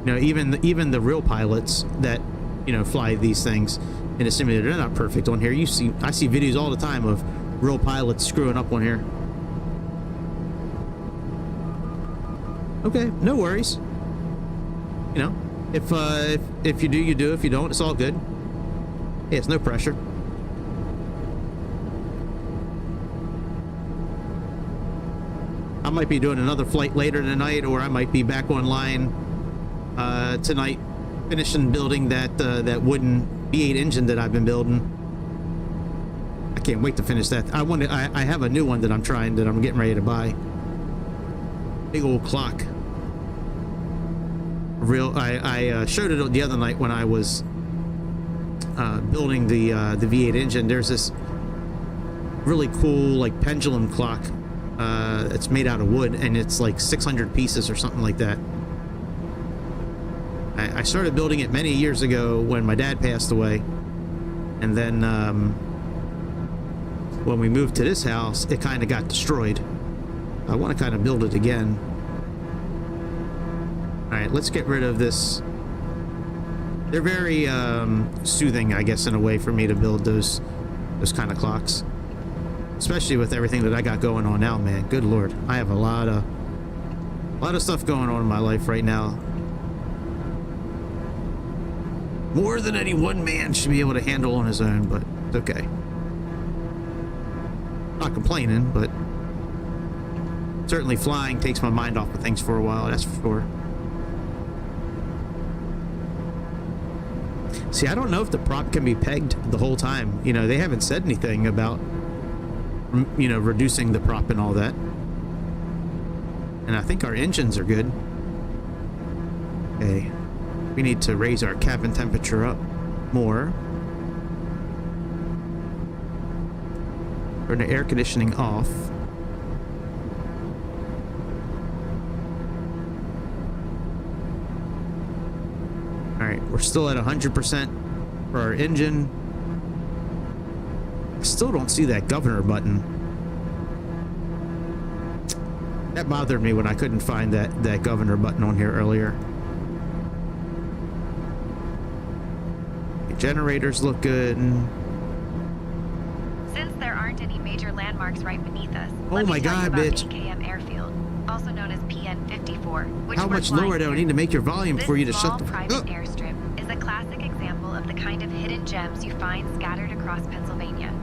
You know, even the real pilots that, you know, fly these things in a simulator, they're not perfect on here. I see videos all the time of real pilots screwing up on here. Okay, no worries. You know, if you do, you do. If you don't, it's all good. Yeah, it's no pressure. I might be doing another flight later tonight, or I might be back online tonight, finishing building that wooden V8 engine that I've been building. I can't wait to finish that. I have a new one that I'm getting ready to buy. Big old clock. I showed it the other night when I was building the V8 engine. There's this really cool like pendulum clock. It's made out of wood, and it's like 600 pieces or something like that. I started building it many years ago when my dad passed away, and then when we moved to this house, it kind of got destroyed. I want to kind of build it again. All right, let's get rid of this. They're very soothing, I guess, in a way for me to build those kind of clocks. Especially with everything that I got going on now, man. Good Lord. I have a lot of stuff going on in my life right now. More than any one man should be able to handle on his own, but it's okay. Not complaining, but certainly flying takes my mind off of things for a while, that's for sure. See, I don't know if the prop can be pegged the whole time. You know, they haven't said anything about, you know, reducing the prop and all that. And I think our engines are good. Okay. We need to raise our cabin temperature up more. Turn the air conditioning off. Alright, we're still at 100% for our engine. I still don't see that governor button. That bothered me when I couldn't find that governor button on here earlier. The generators look good. Since there aren't any major landmarks right beneath us, oh my God, bitch! PKM Airfield, also known as PN54. How much lower do I need to make your volume for you to shut the private airstrip is a classic example of the kind of hidden gems you find scattered across Pennsylvania.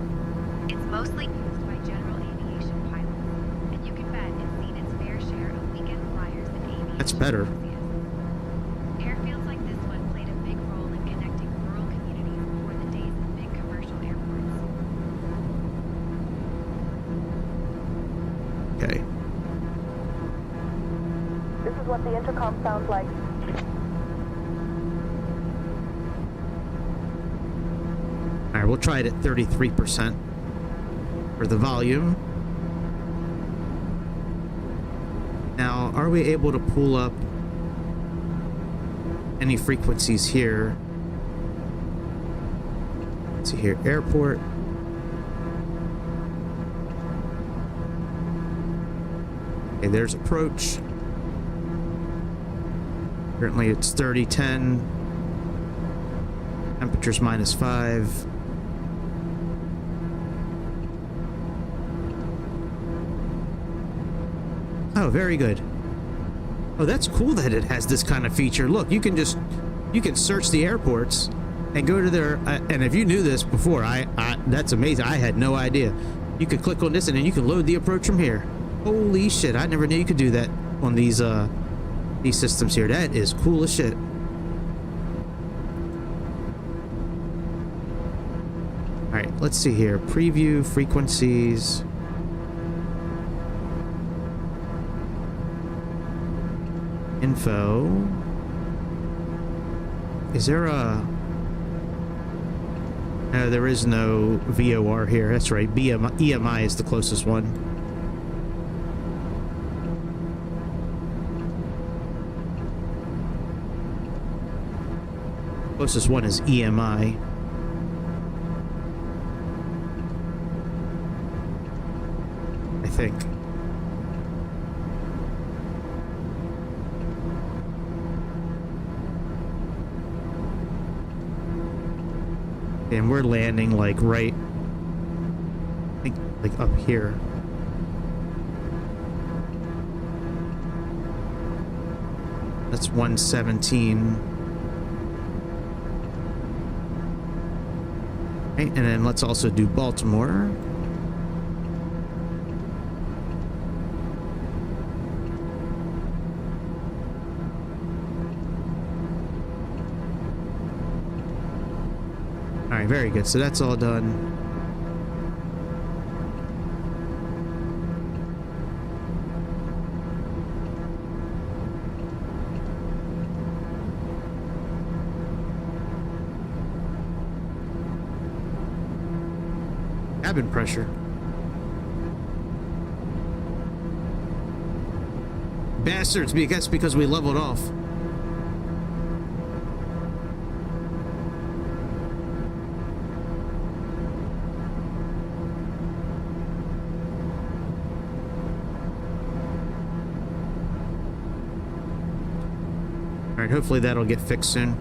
It's mostly used by general aviation pilots, and you can bet it's seen its fair share of weekend flyers and aviation. That's better. Airfields like this one played a big role in connecting rural communities before the days of big commercial airports. Okay. This is what the intercom sounds like. All right, we'll try it at 33% for the volume. Now, are we able to pull up any frequencies here? Let's see here, airport. Okay, there's approach. Currently it's 3010. Temperature's -5. Oh, very good. Oh, that's cool that it has this kind of feature. Look, you can search the airports and go to their, and if you knew this before, that's amazing. I had no idea. You could click on this and then you can load the approach from here. Holy shit, I never knew you could do that on these systems here. That is cool as shit. Alright, let's see here. Preview frequencies. Info. Is there a... No, there is no VOR here. That's right. EMI is the closest one. Closest one is EMI. I think. And we're landing like right, I think, like up here. That's 117. Right, and then let's also do Baltimore. Alright, very good. So that's all done. Cabin pressure. Bastards, I guess because we leveled off. Alright, hopefully that'll get fixed soon.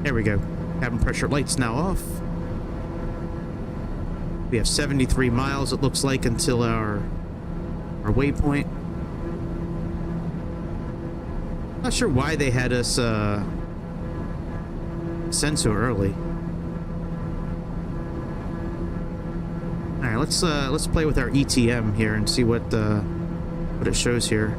There we go. Cabin pressure lights now off. We have 73 miles, it looks like, until our waypoint. Not sure why they had us send so early. All right, let's play with our ETM here and see what it shows here.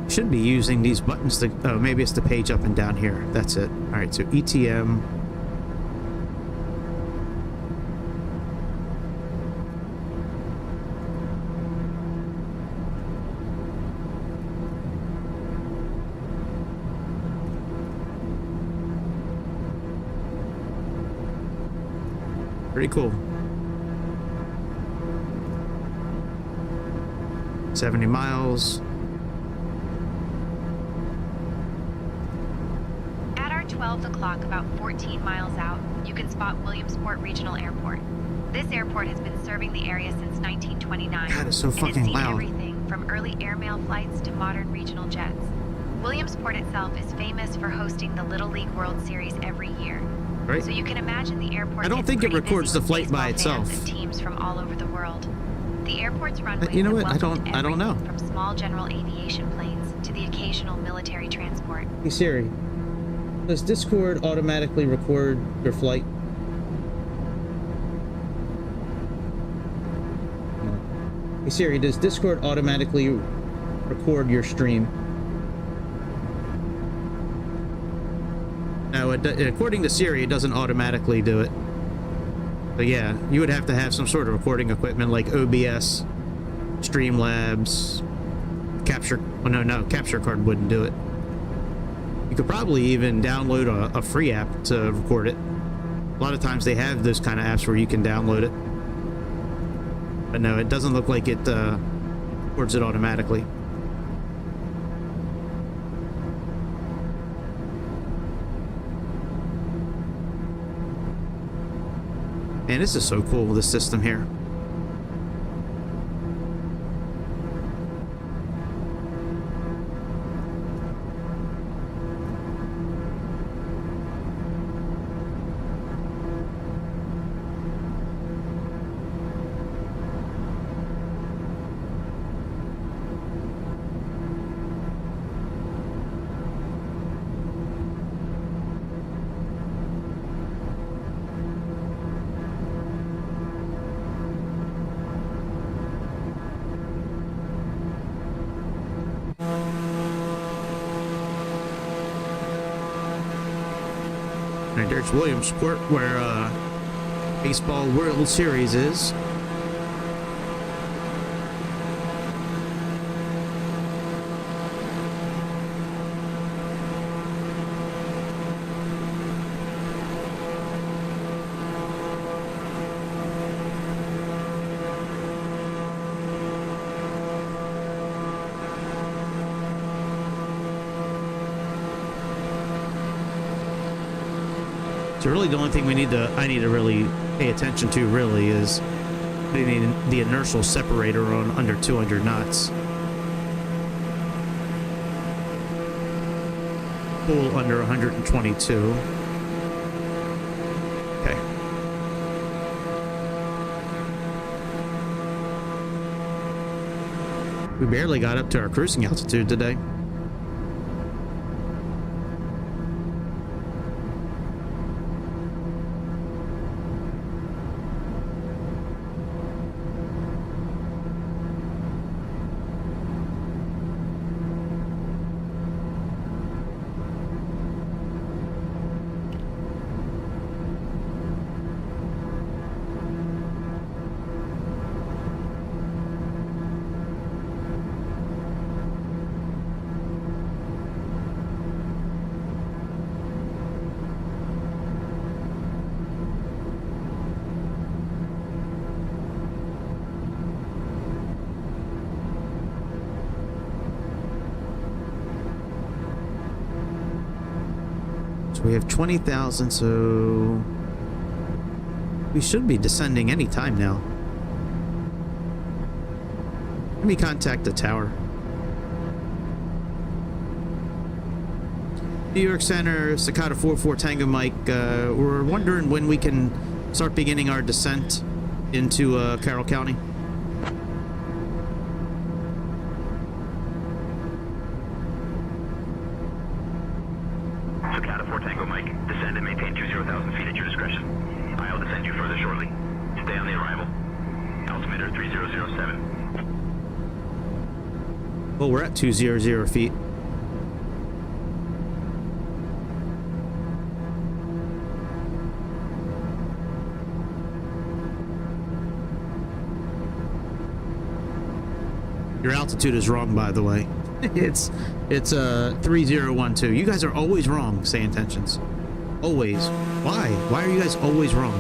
Should be using these buttons to, oh, maybe it's the page up and down here. That's it. All right, so ETM. Pretty cool. 70 miles. 12 o'clock, about 14 miles out, you can spot Williamsport Regional Airport. This airport has been serving the area since 1929. God, it's so and fucking has seen loud. Everything from early airmail flights to modern regional jets. Williamsport itself is famous for hosting the Little League World Series every year. Right. So you can imagine the airport. I don't think it records the flight by itself. And teams from all over the world. The airport's runways You know have what? I don't know. from small general aviation planes to the occasional military transport. Hey Siri, does Discord automatically record your flight? No. Hey Siri, does Discord automatically record your stream? No, according to Siri, it doesn't automatically do it. But yeah, you would have to have some sort of recording equipment like OBS, Streamlabs, Capture. Oh no, Capture Card wouldn't do it. You could probably even download a free app to record it. A lot of times they have those kind of apps where you can download it. But no, it doesn't look like it records it automatically. Man, this is so cool, this system here. – And there's Williamsport, where Baseball World Series is. So really the only thing I need to really pay attention to really is the inertial separator on under 200 knots. Pull under 122. Okay. We barely got up to our cruising altitude today. We have 20,000, so we should be descending any time now. Let me contact the tower. New York Center, Cicada 44 Tango Mike. We're wondering when we can start beginning our descent into Carroll County. Well, we're at 200 feet. Your altitude is wrong, by the way. It's 3012. You guys are always wrong, say intentions. Always. Why? Why are you guys always wrong?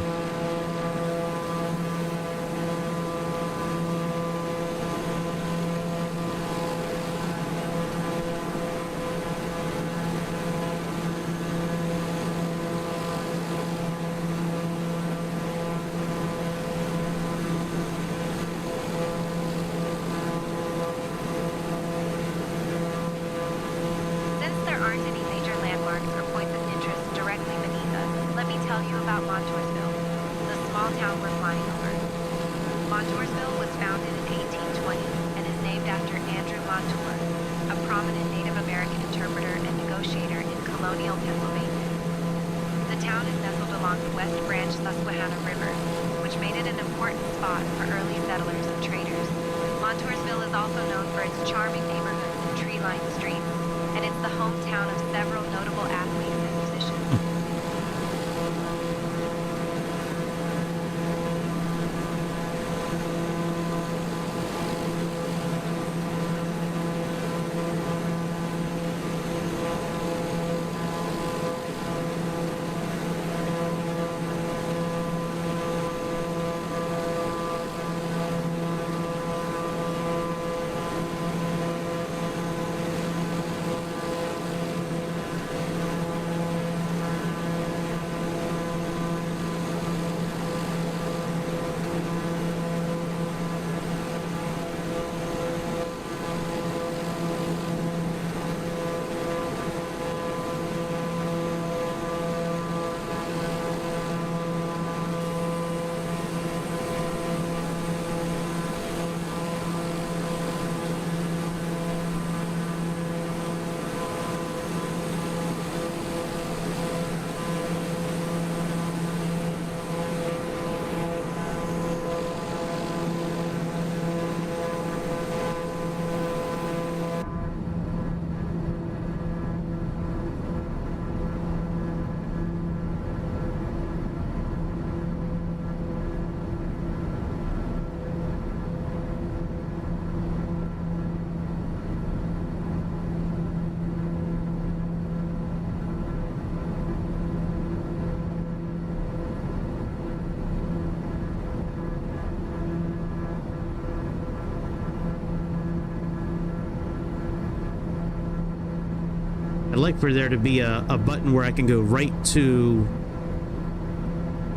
I'd like for there to be a button where I can go right to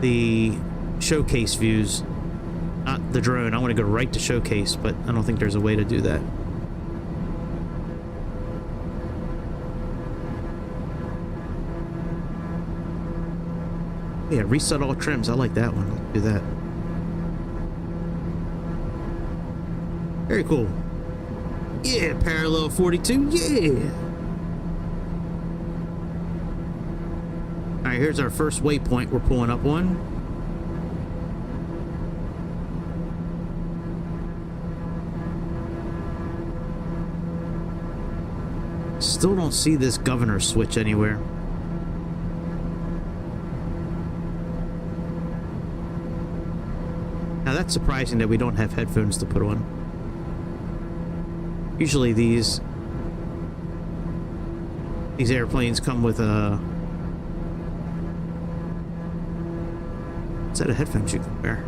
the showcase views, not the drone. I want to go right to showcase, but I don't think there's a way to do that. Yeah, reset all trims. I like that one. Let's do that. Very cool. Yeah, parallel 42. Yeah. All right, here's our first waypoint we're pulling up on. Still don't see this governor switch anywhere. Now that's surprising that we don't have headphones to put on. Usually these airplanes come with a set of headphones you can wear.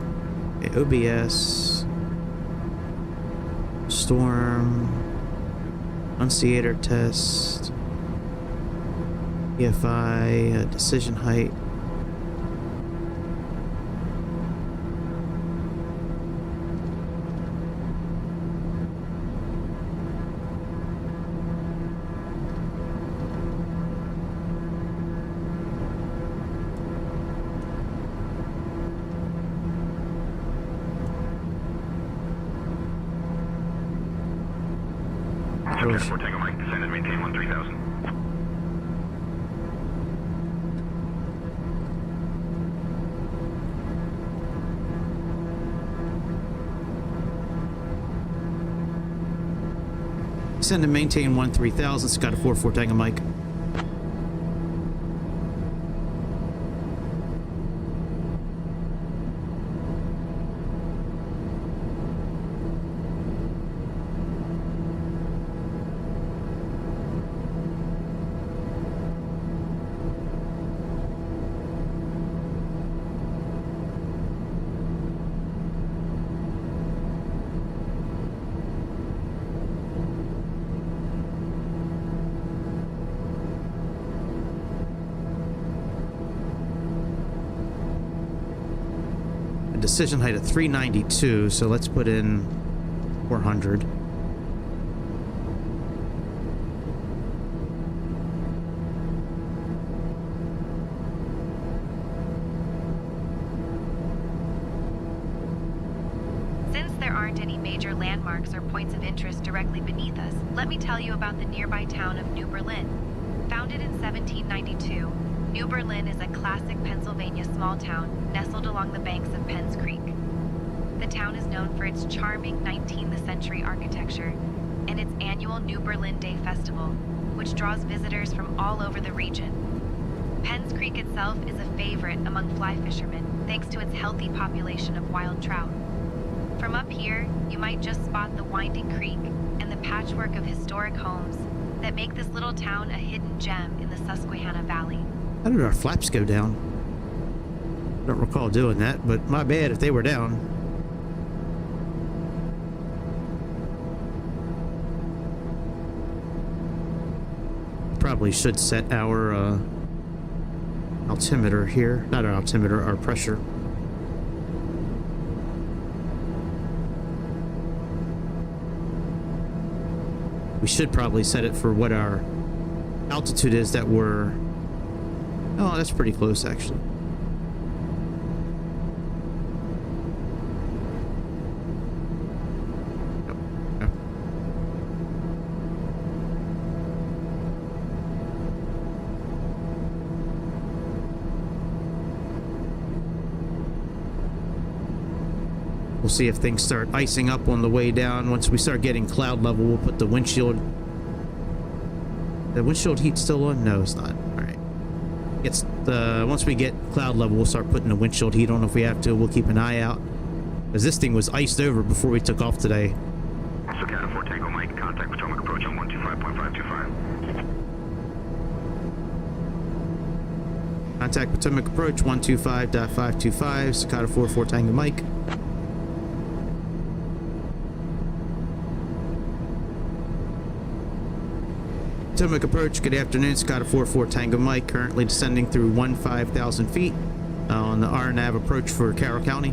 Okay, OBS, storm, annunciator test, EFI, decision height. Airport Tango Mike, descend and maintain 13,000. Send and maintain 13,000. Scott 44 Tango Mike. Decision height at 392, so let's put in 400. Since there aren't any major landmarks or points of interest directly beneath us, let me tell you about the nearby town of New Berlin. Founded in 1792, New Berlin is a classic Pennsylvania small town nestled along the banks of Penns Creek. The town is known for its charming 19th century architecture and its annual New Berlin Day Festival, which draws visitors from all over the region. Penns Creek itself is a favorite among fly fishermen thanks to its healthy population of wild trout. From up here, you might just spot the winding creek and the patchwork of historic homes that make this little town a hidden gem in the Susquehanna Valley. How did our flaps go down? I don't recall doing that, but my bad if they were down. Probably should set our altimeter here. Not our altimeter, our pressure. We should probably set it for what our altitude is that we're... Oh, that's pretty close, actually. Oh, We'll see if things start icing up on the way down. Once we start getting cloud level, we'll put the windshield... The windshield heat still on? No, it's not. Alright. It's the... Once we get cloud level, we'll start putting the windshield heat on if we have to. We'll keep an eye out. Because this thing was iced over before we took off today. Cicada 4 Tango Mike, contact Potomac approach on 125.525. Contact Potomac approach 125.525. Cicada 4 Tango Mike. Potomac approach, good afternoon. Scott 44 Tango Mike, currently descending through 15,000 feet on the RNAV approach for Carroll County.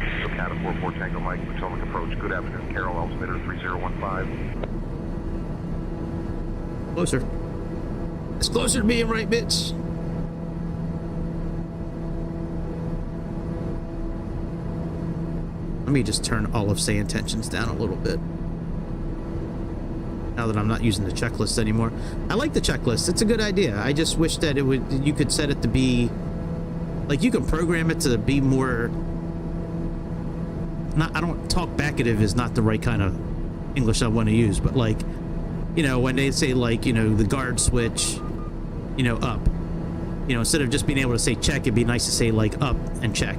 Cat 44 Tango Mike, Potomac approach, good afternoon. Carroll altimeter 3015. Closer. It's closer to being right, bitch. Let me just turn all of Sayintentions down a little bit. Now that I'm not using the checklist anymore. I like the checklist. It's a good idea. I just wish that it would, you could set it to be, like, you can program it to be more, not, I don't, talkbacative is not the right kind of English I want to use, but like, you know, when they say, like, you know, the guard switch, you know, up, you know, instead of just being able to say check, it'd be nice to say like up and check.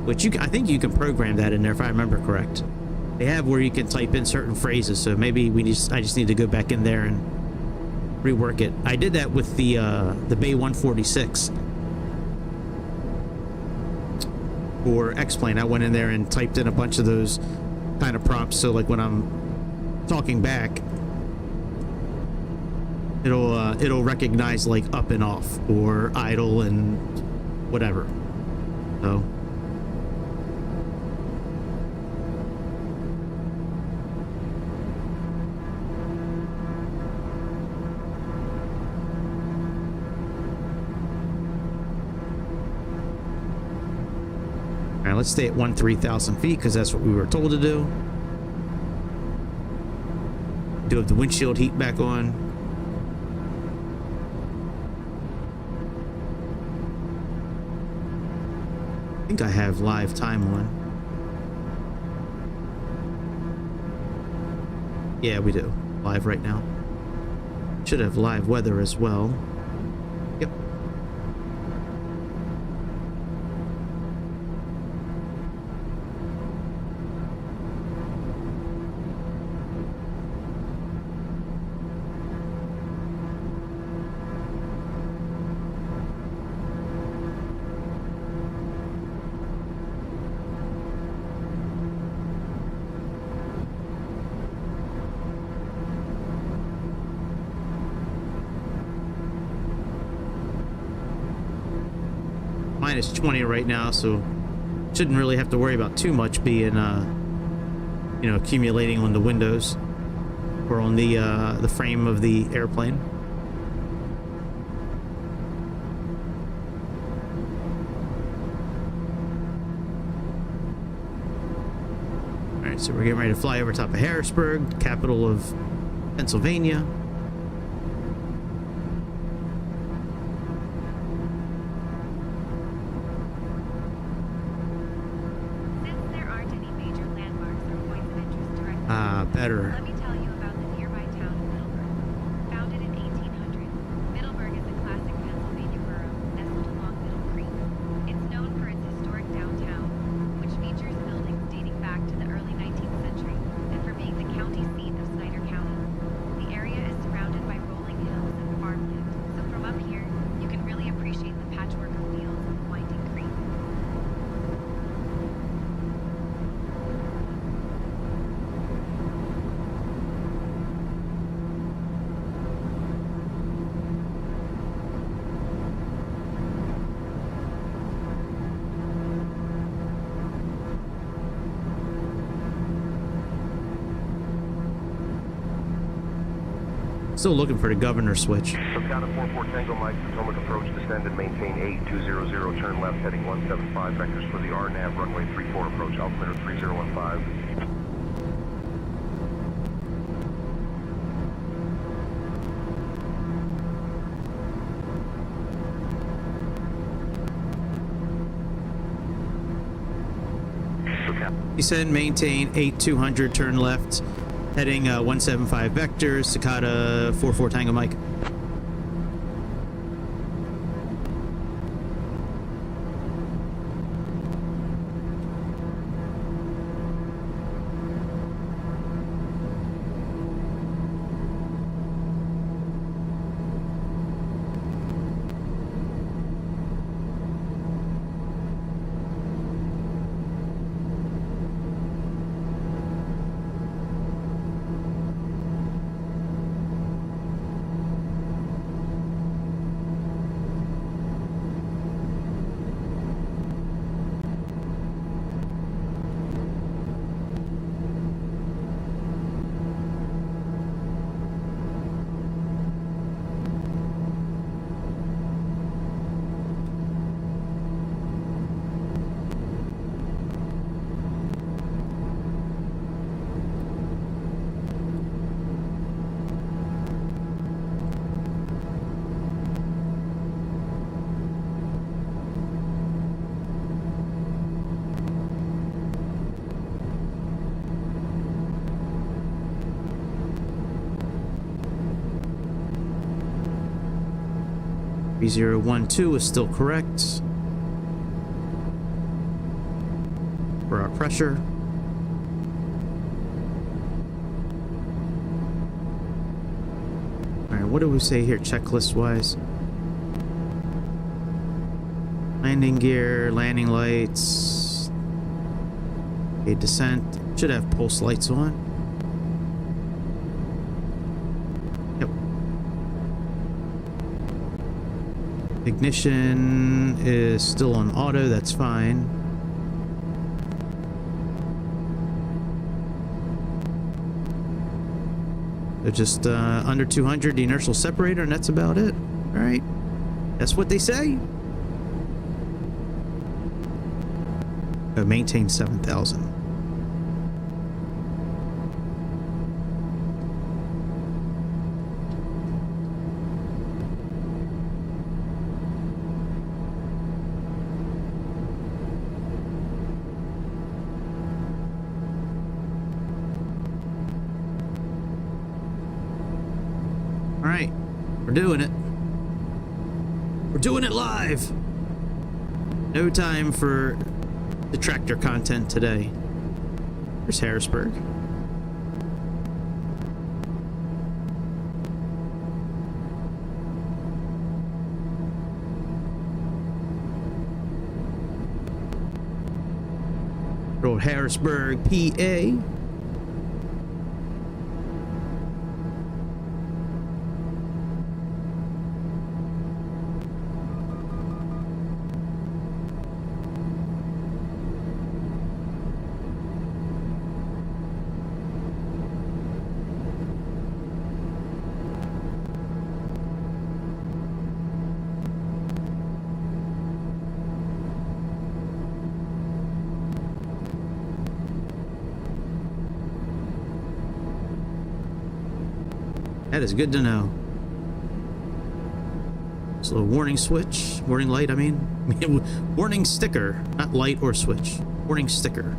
Which I think you can program that in there if I remember correct. They have where you can type in certain phrases, so maybe I just need to go back in there and rework it. I did that with the Bay 146 for X-Plane. I went in there and typed in a bunch of those kind of prompts, so like when I'm talking back, it'll recognize like up and off or idle and whatever. So. Alright, let's stay at 13,000 feet because that's what we were told to do. Do have the windshield heat back on. I think I have live time on. Yeah, we do. Live right now. Should have live weather as well. Yep. Minus 20 right now, so shouldn't really have to worry about too much being you know, accumulating on the windows or on the frame of the airplane. All right, so we're getting ready to fly over top of Harrisburg, capital of Pennsylvania. Better. Let me tell you about the nearby town of Middleburg. Founded in 1800, Middleburg is a classic Pennsylvania borough nestled along Middle Creek. It's known for its historic downtown, which features buildings dating back to the early 19th century, and for being the county seat of Snyder County. The area is surrounded by rolling hills and farmland, so from up here, you can really appreciate the patchwork of fields and the winding creek. Still looking for the governor switch. Cat 44 Tango Mike, Potomac approach, descend and maintain 8200, turn left, heading 175, vectors for the RNAV, runway 34 approach, altimeter 3015. Descend, maintain 8200, turn left, heading 175 vectors, Cicada 44 Tango Mike. 3012 is still correct for our pressure. Alright, what do we say here checklist wise? Landing gear, landing lights. Okay, descent. Should have pulse lights on. Yep. Ignition is still on auto, that's fine. They're just under 200 the inertial separator, and that's about it. Alright. That's what they say. Maintain 7,000. All right, we're doing it. We're doing it live. No time for the tractor content today. There's Harrisburg. Road Harrisburg, PA. That is good to know. So a warning switch, warning light, I mean. Warning sticker, not light or switch. Warning sticker.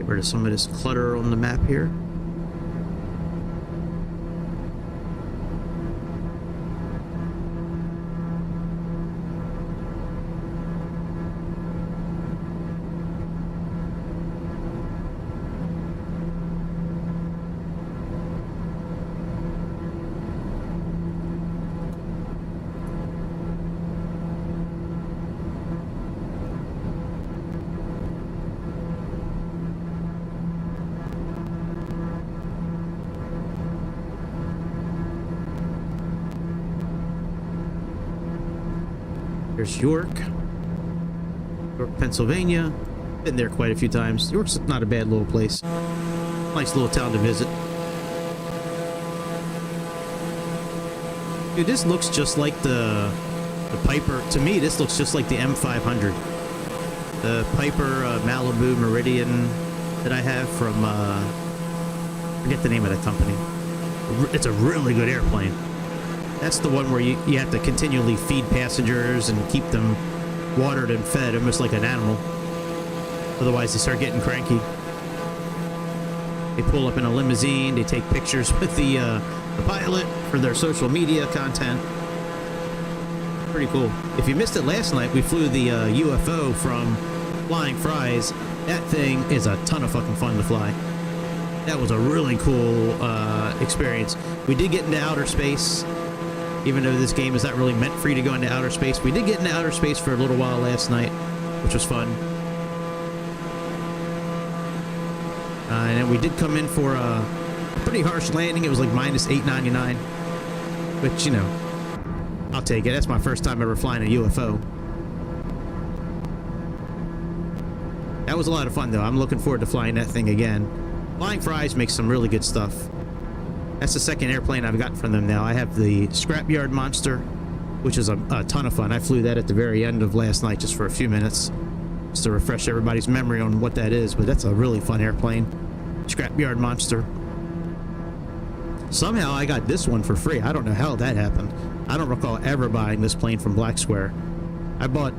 Rid of some of this clutter on the map here. There's York, Pennsylvania. Been there quite a few times. York's not a bad little place. Nice little town to visit. Dude, this looks just like the Piper. To me, this looks just like the M500. The Piper Malibu Meridian that I have from, I forget the name of that company. It's a really good airplane. That's the one where you have to continually feed passengers and keep them watered and fed, almost like an animal. Otherwise, they start getting cranky. They pull up in a limousine. They take pictures with the pilot for their social media content. Pretty cool. If you missed it last night, we flew the UFO from Flying Fries. That thing is a ton of fucking fun to fly. That was a really cool experience. We did get into outer space. Even though this game is not really meant for you to go into outer space, we did get into outer space for a little while last night, which was fun. And then we did come in for a pretty harsh landing. It was like minus 899, which, you know, I'll take it. That's my first time ever flying a UFO. That was a lot of fun, though. I'm looking forward to flying that thing again. Flying Fries makes some really good stuff. That's the second airplane I've gotten from them now. I have the Scrapyard Monster, which is a ton of fun. I flew that at the very end of last night just for a few minutes, just to refresh everybody's memory on what that is. But that's a really fun airplane. Scrapyard monster. Somehow I got this one for free. I don't know how that happened. I don't recall ever buying this plane from Black Square. I bought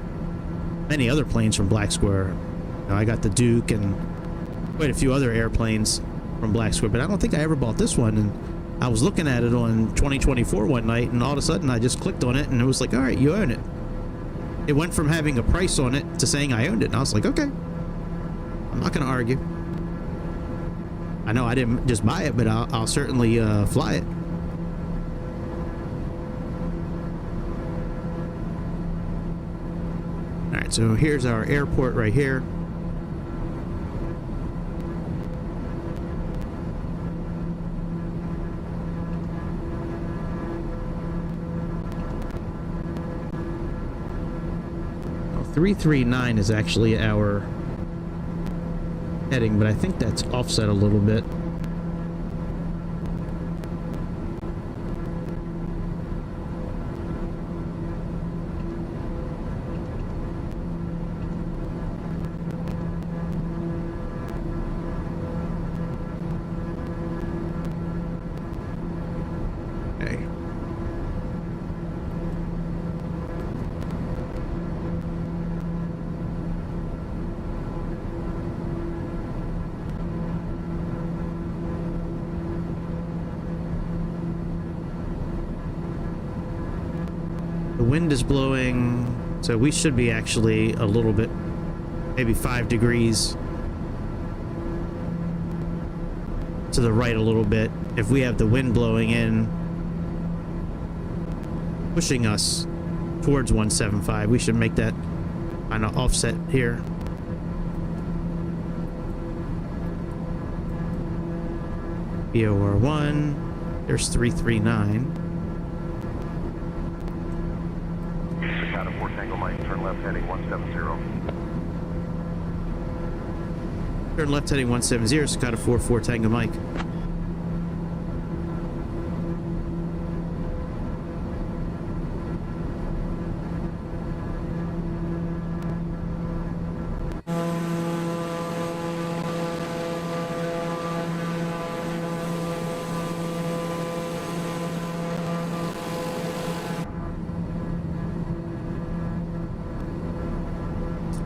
many other planes from Black Square. You know, I got the Duke and quite a few other airplanes from Black Square, but I don't think I ever bought this one. And I was looking at it on 2024 one night, and all of a sudden I just clicked on it, and it was like, all right, you own it. It went from having a price on it to saying I owned it, and I was like, okay, I'm not going to argue. I know I didn't just buy it, but I'll certainly fly it. All right, so here's our airport right here. Well, 339 is actually our heading, but I think that's offset a little bit. Okay. The wind is blowing, so we should be actually a little bit, maybe 5 degrees to the right a little bit. If we have the wind blowing in, pushing us towards 175, we should make that kind of offset here. BOR1, there's 339. Staccato 4 Tango Mike, turn left heading 170. Turn left heading 170, Staccato 4 Tango Mike.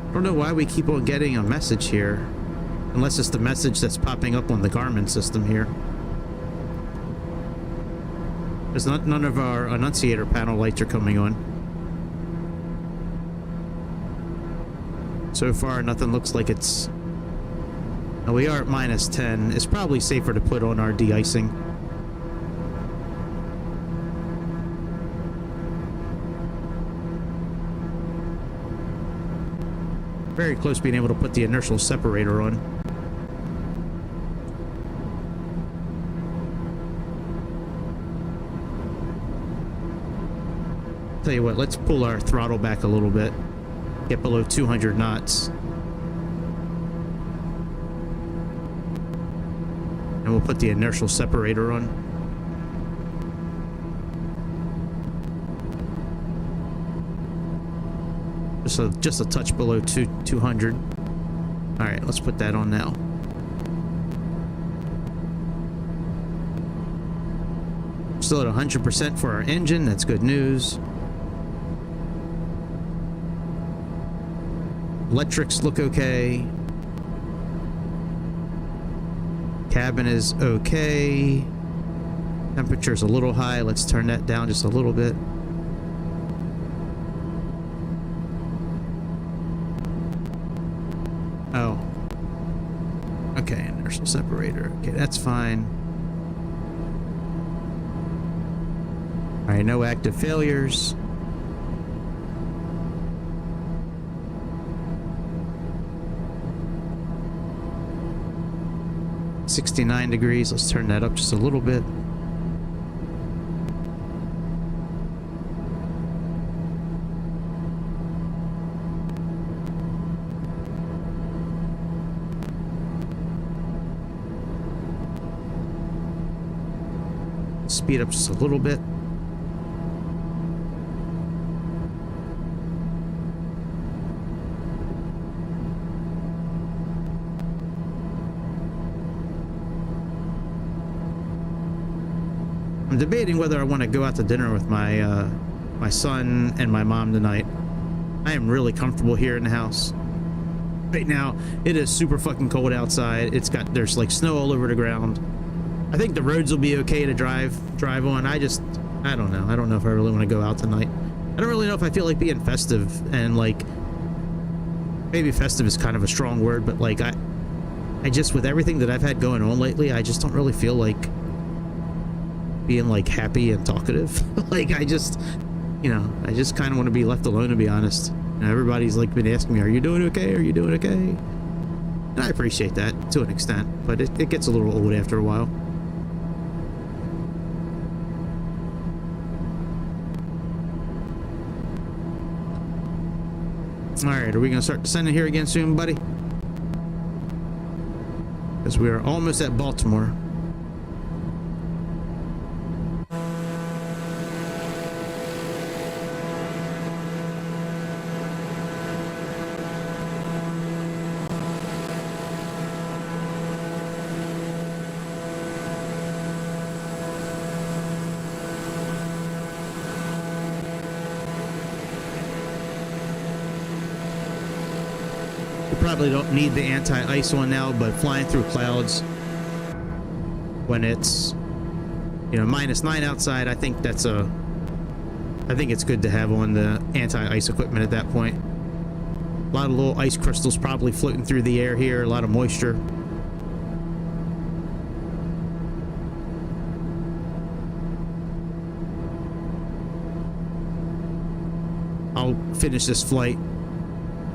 I don't know why we keep on getting a message here, unless it's the message that's popping up on the Garmin system here. There's none of our annunciator panel lights are coming on. So far, nothing looks like it's... Now we are at -10. It's probably safer to put on our de-icing. Very close being able to put the inertial separator on. Tell you what, let's pull our throttle back a little bit. Get below 200 knots. And we'll put the inertial separator on. Just a touch below 200. All right, let's put that on now. Still at 100% for our engine. That's good news. Electrics look okay. Cabin is okay. Temperature's a little high. Let's turn that down just a little bit. Oh. Okay, inertial separator. Okay, that's fine. Alright, no active failures. $69 degrees. Let's turn that up just a little bit. Speed up just a little bit. I'm debating whether I want to go out to dinner with my my son and my mom tonight. I am really comfortable here in the house. Right now, it is super fucking cold outside. There's like snow all over the ground. I think the roads will be okay to drive on. I don't know. I don't know if I really want to go out tonight. I don't really know if I feel like being festive, and like, maybe festive is kind of a strong word, but like I just, with everything that I've had going on lately, I just don't really feel like being like happy and talkative. Like I just kind of want to be left alone, to be honest. You know, everybody's like been asking me, are you doing okay? Are you doing okay? And I appreciate that to an extent, but it gets a little old after a while. All right, are we going to start descending here again soon, buddy? Because we are almost at Baltimore. Probably don't need the anti-ice one now, but flying through clouds when it's, you know, -9 outside, I think it's good to have on the anti-ice equipment at that point. A lot of little ice crystals probably floating through the air here, a lot of moisture. I'll finish this flight.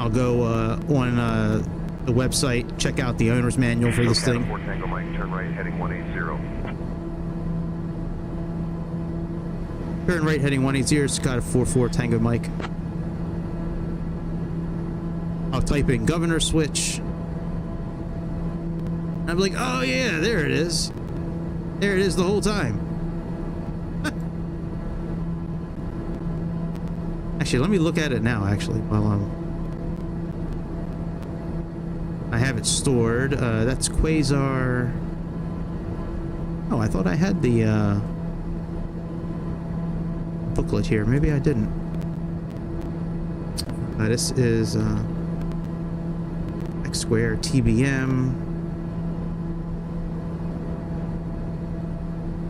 I'll go on the website, check out the owner's manual for this thing. Tango Mike, turn right, heading 180. Turn right, heading 180, Scott 44 Tango Mike. I'll type in governor switch. I'm like, oh yeah, there it is. There it is the whole time. Actually, let me look at it now, actually, while I have it stored. That's Quasar. Oh, I thought I had the booklet here. Maybe I didn't. This is Square TBM.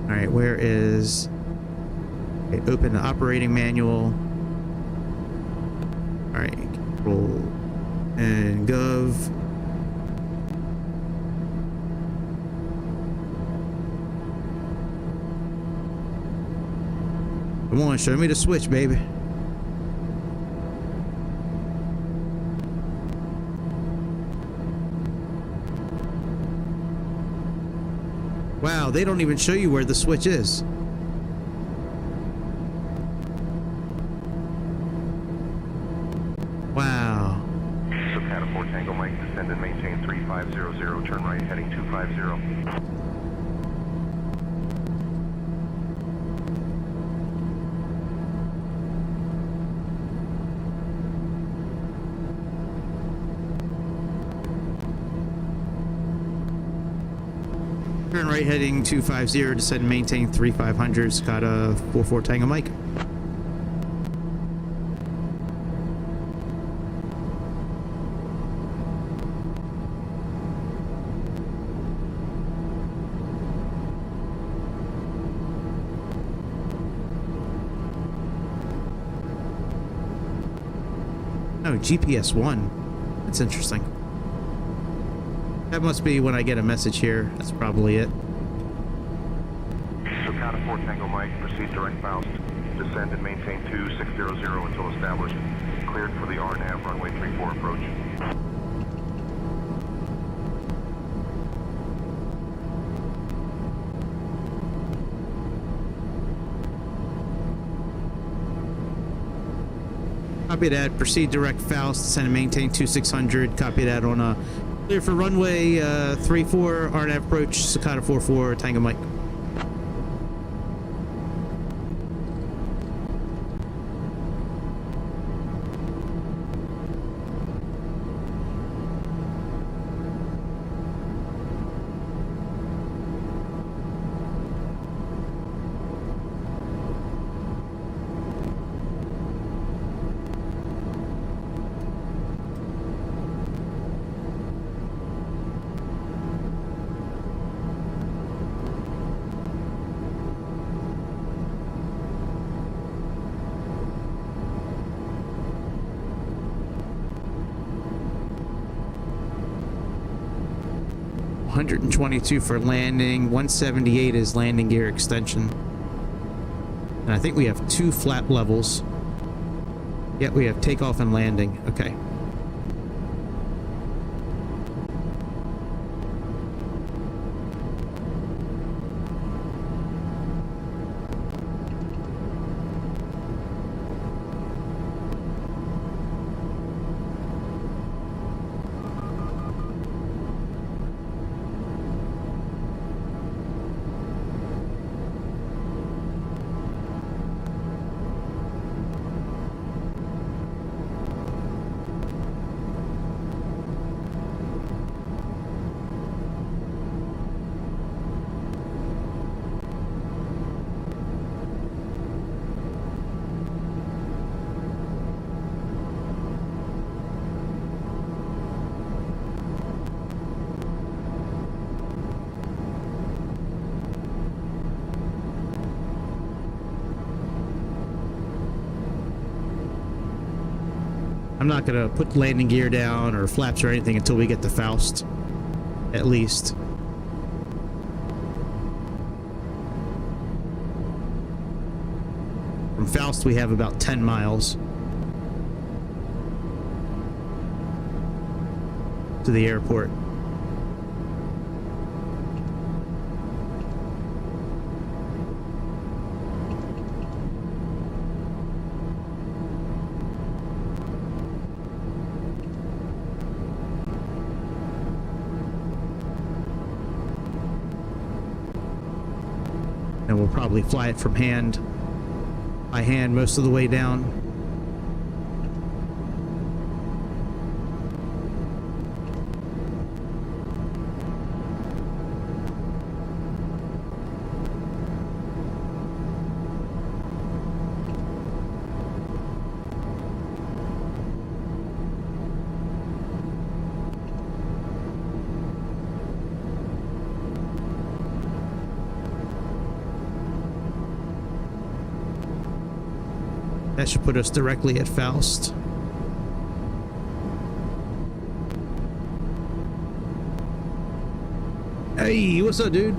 All right, where is? Okay, open the operating manual. All right, control and gov. Come on, show me the switch, baby. Wow, they don't even show you where the switch is. Wow. Subcat 4 Tango Mike, descend and maintain 3500, turn right, heading 250. Turn right, heading 250, descend and maintain 3500, Scott 44 Tango Mike. Oh, GPS 1. That's interesting. That must be when I get a message here. That's probably it. Subcat 4 Tango Mike, proceed direct Faust. Descend and maintain 2600 until established. Cleared for the RNAV, runway 34 approach. Copy that. Proceed direct Faust. Descend and maintain 2600. Copy that on a clear for runway 34, RNAV approach, Sakata 44 Tango Mike. 122 for landing, 178 is landing gear extension. And I think we have 2 flap levels. Yep, we have takeoff and landing. Okay. I'm not gonna put landing gear down or flaps or anything until we get to Faust, at least. From Faust we have about 10 miles to the airport. And we'll probably fly it from by hand most of the way down. That should put us directly at Faust. Hey, what's up, dude?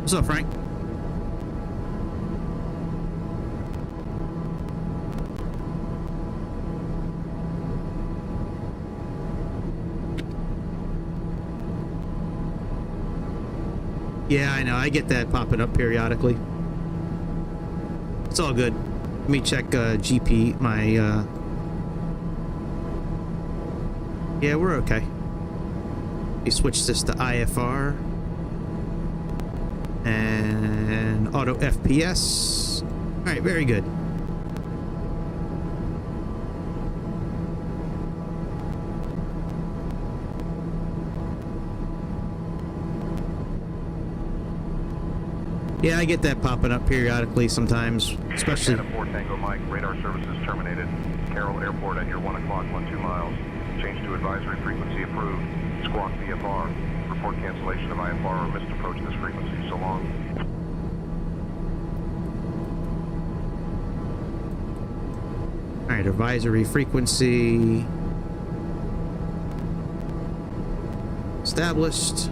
What's up, Frank? Yeah, I know. I get that popping up periodically. It's all good. Let me check GP, yeah, we're okay. We switch this to IFR. And auto FPS. Alright, very good. Yeah, I get that popping up periodically sometimes, especially. Santa 4 Tango Mike, radar services terminated. Carroll Airport at your 1 o'clock, 12 miles. Change to advisory frequency approved. Squawk VFR. Report cancellation of IFR or missed approach this frequency. So long. Alright, advisory frequency established.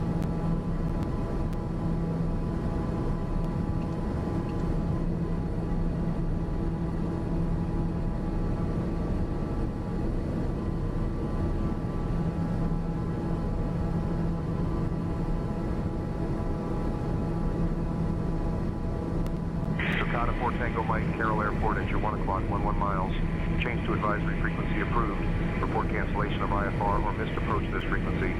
Tango Mike, Carroll Airport at your 1 o'clock, 11 miles. Change to advisory frequency approved. Report cancellation of IFR or missed approach this frequency.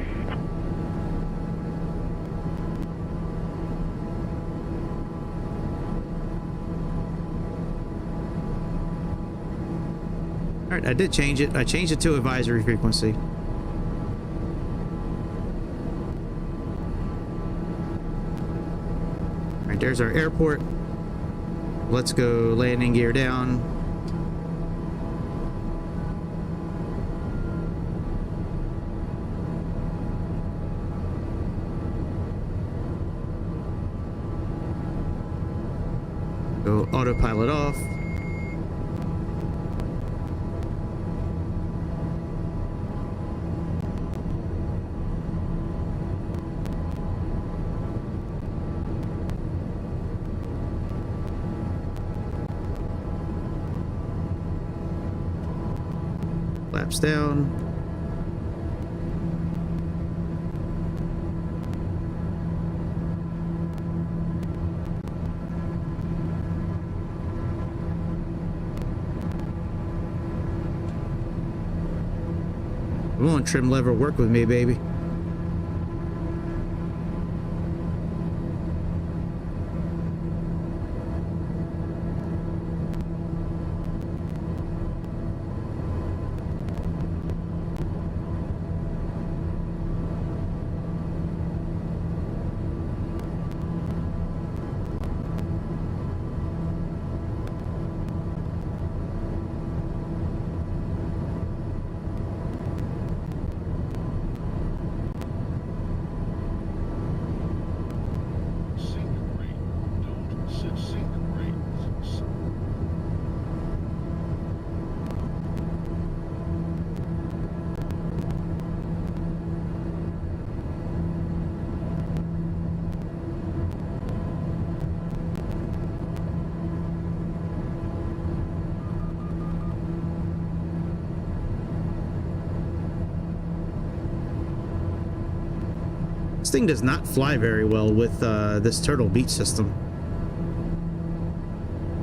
Alright, I did change it. I changed it to advisory frequency. Alright, there's our airport. Let's go landing gear down. Go autopilot off. flaps down. Come on, trim lever, work with me, baby. This thing does not fly very well with this Turtle Beach system.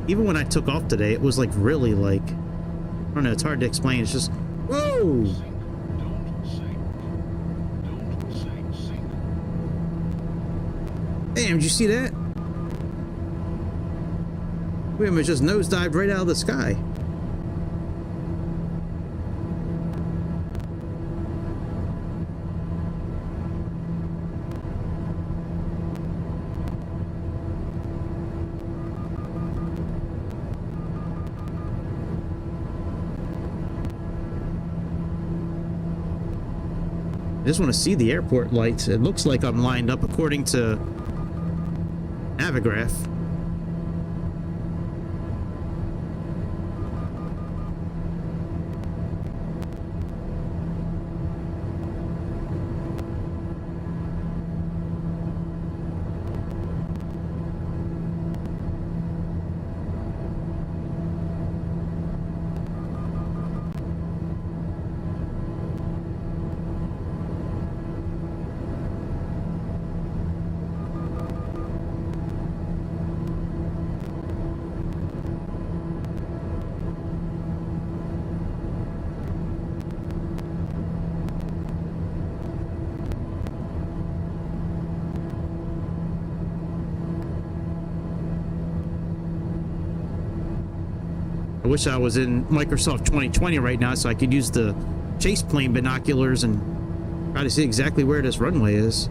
Even when I took off today, it was like really like, I don't know, it's hard to explain. It's just, whoa! Damn, did you see that? Wait a minute, just nosedived right out of the sky. I just want to see the airport lights. It looks like I'm lined up according to Navigraph. I wish I was in Microsoft 2020 right now so I could use the chase plane binoculars and try to see exactly where this runway is.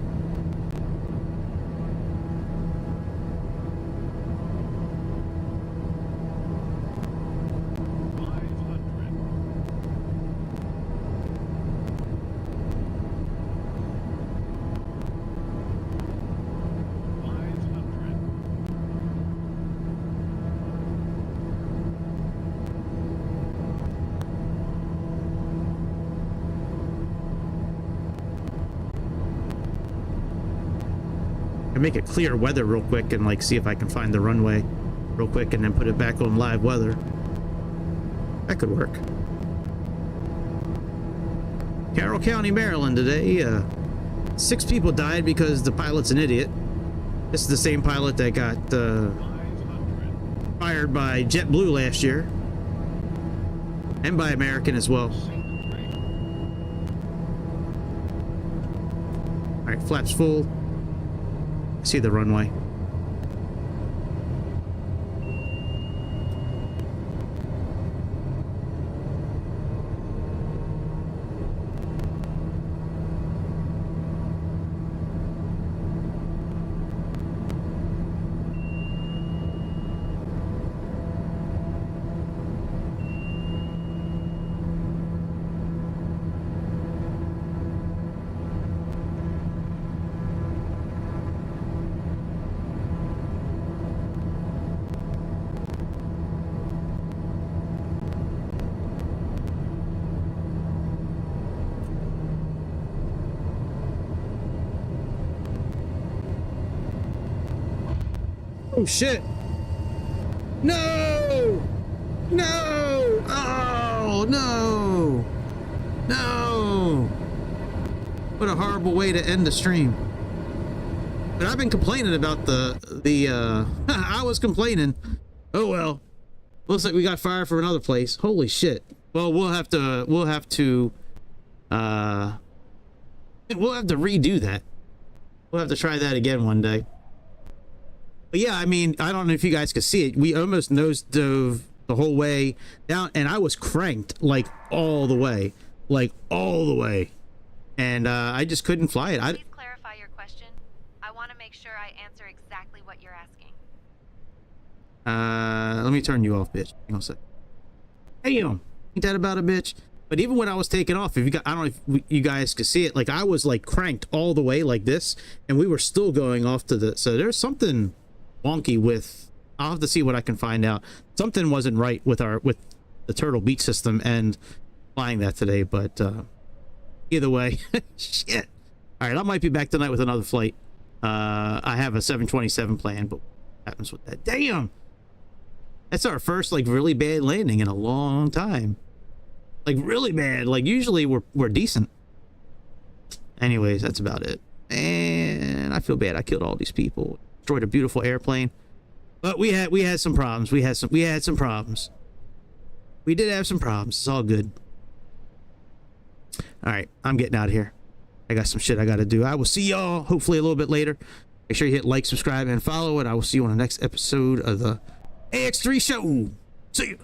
Make it clear weather real quick and like see if I can find the runway real quick and then put it back on live weather. That could work. Carroll County, Maryland today. 6 people died because the pilot's an idiot. This is the same pilot that got fired by JetBlue last year and by American as well. All right, flaps full. See the runway. Oh shit! No! No! Oh no! No! What a horrible way to end the stream. But I've been complaining about I was complaining. Oh well. Looks like we got fired from another place. Holy shit. Well, we'll have to redo that. We'll have to try that again one day. But yeah, I mean, I don't know if you guys could see it. We almost nose dove the whole way down, and I was cranked like all the way. And I just couldn't fly it. Please clarify your question. I want to make sure I answer exactly what you're asking. Let me turn you off, bitch. Hang on a sec. Damn, ain't that about a bitch? But even when I was taking off, if you got, I don't know if you guys could see it, like I was like cranked all the way like this, and we were still going off to the. So there's something wonky with. I'll have to see what I can find out. Something wasn't right with the Turtle Beach system and flying that today, but either way, shit. All right, I might be back tonight with another flight. I have a 727 planned, but what happens with that? Damn, that's our first like really bad landing in a long time. Like really bad. Like usually we're decent. Anyways, that's about it. And I feel bad. I killed all these people. Destroyed a beautiful airplane. But we had some problems. We had some problems. We did have some problems. It's all good. All right, I'm getting out of here. I got some shit I got to do. I will see y'all hopefully a little bit later. Make sure you hit like, subscribe, and follow. And I will see you on the next episode of the AX3 show. See you.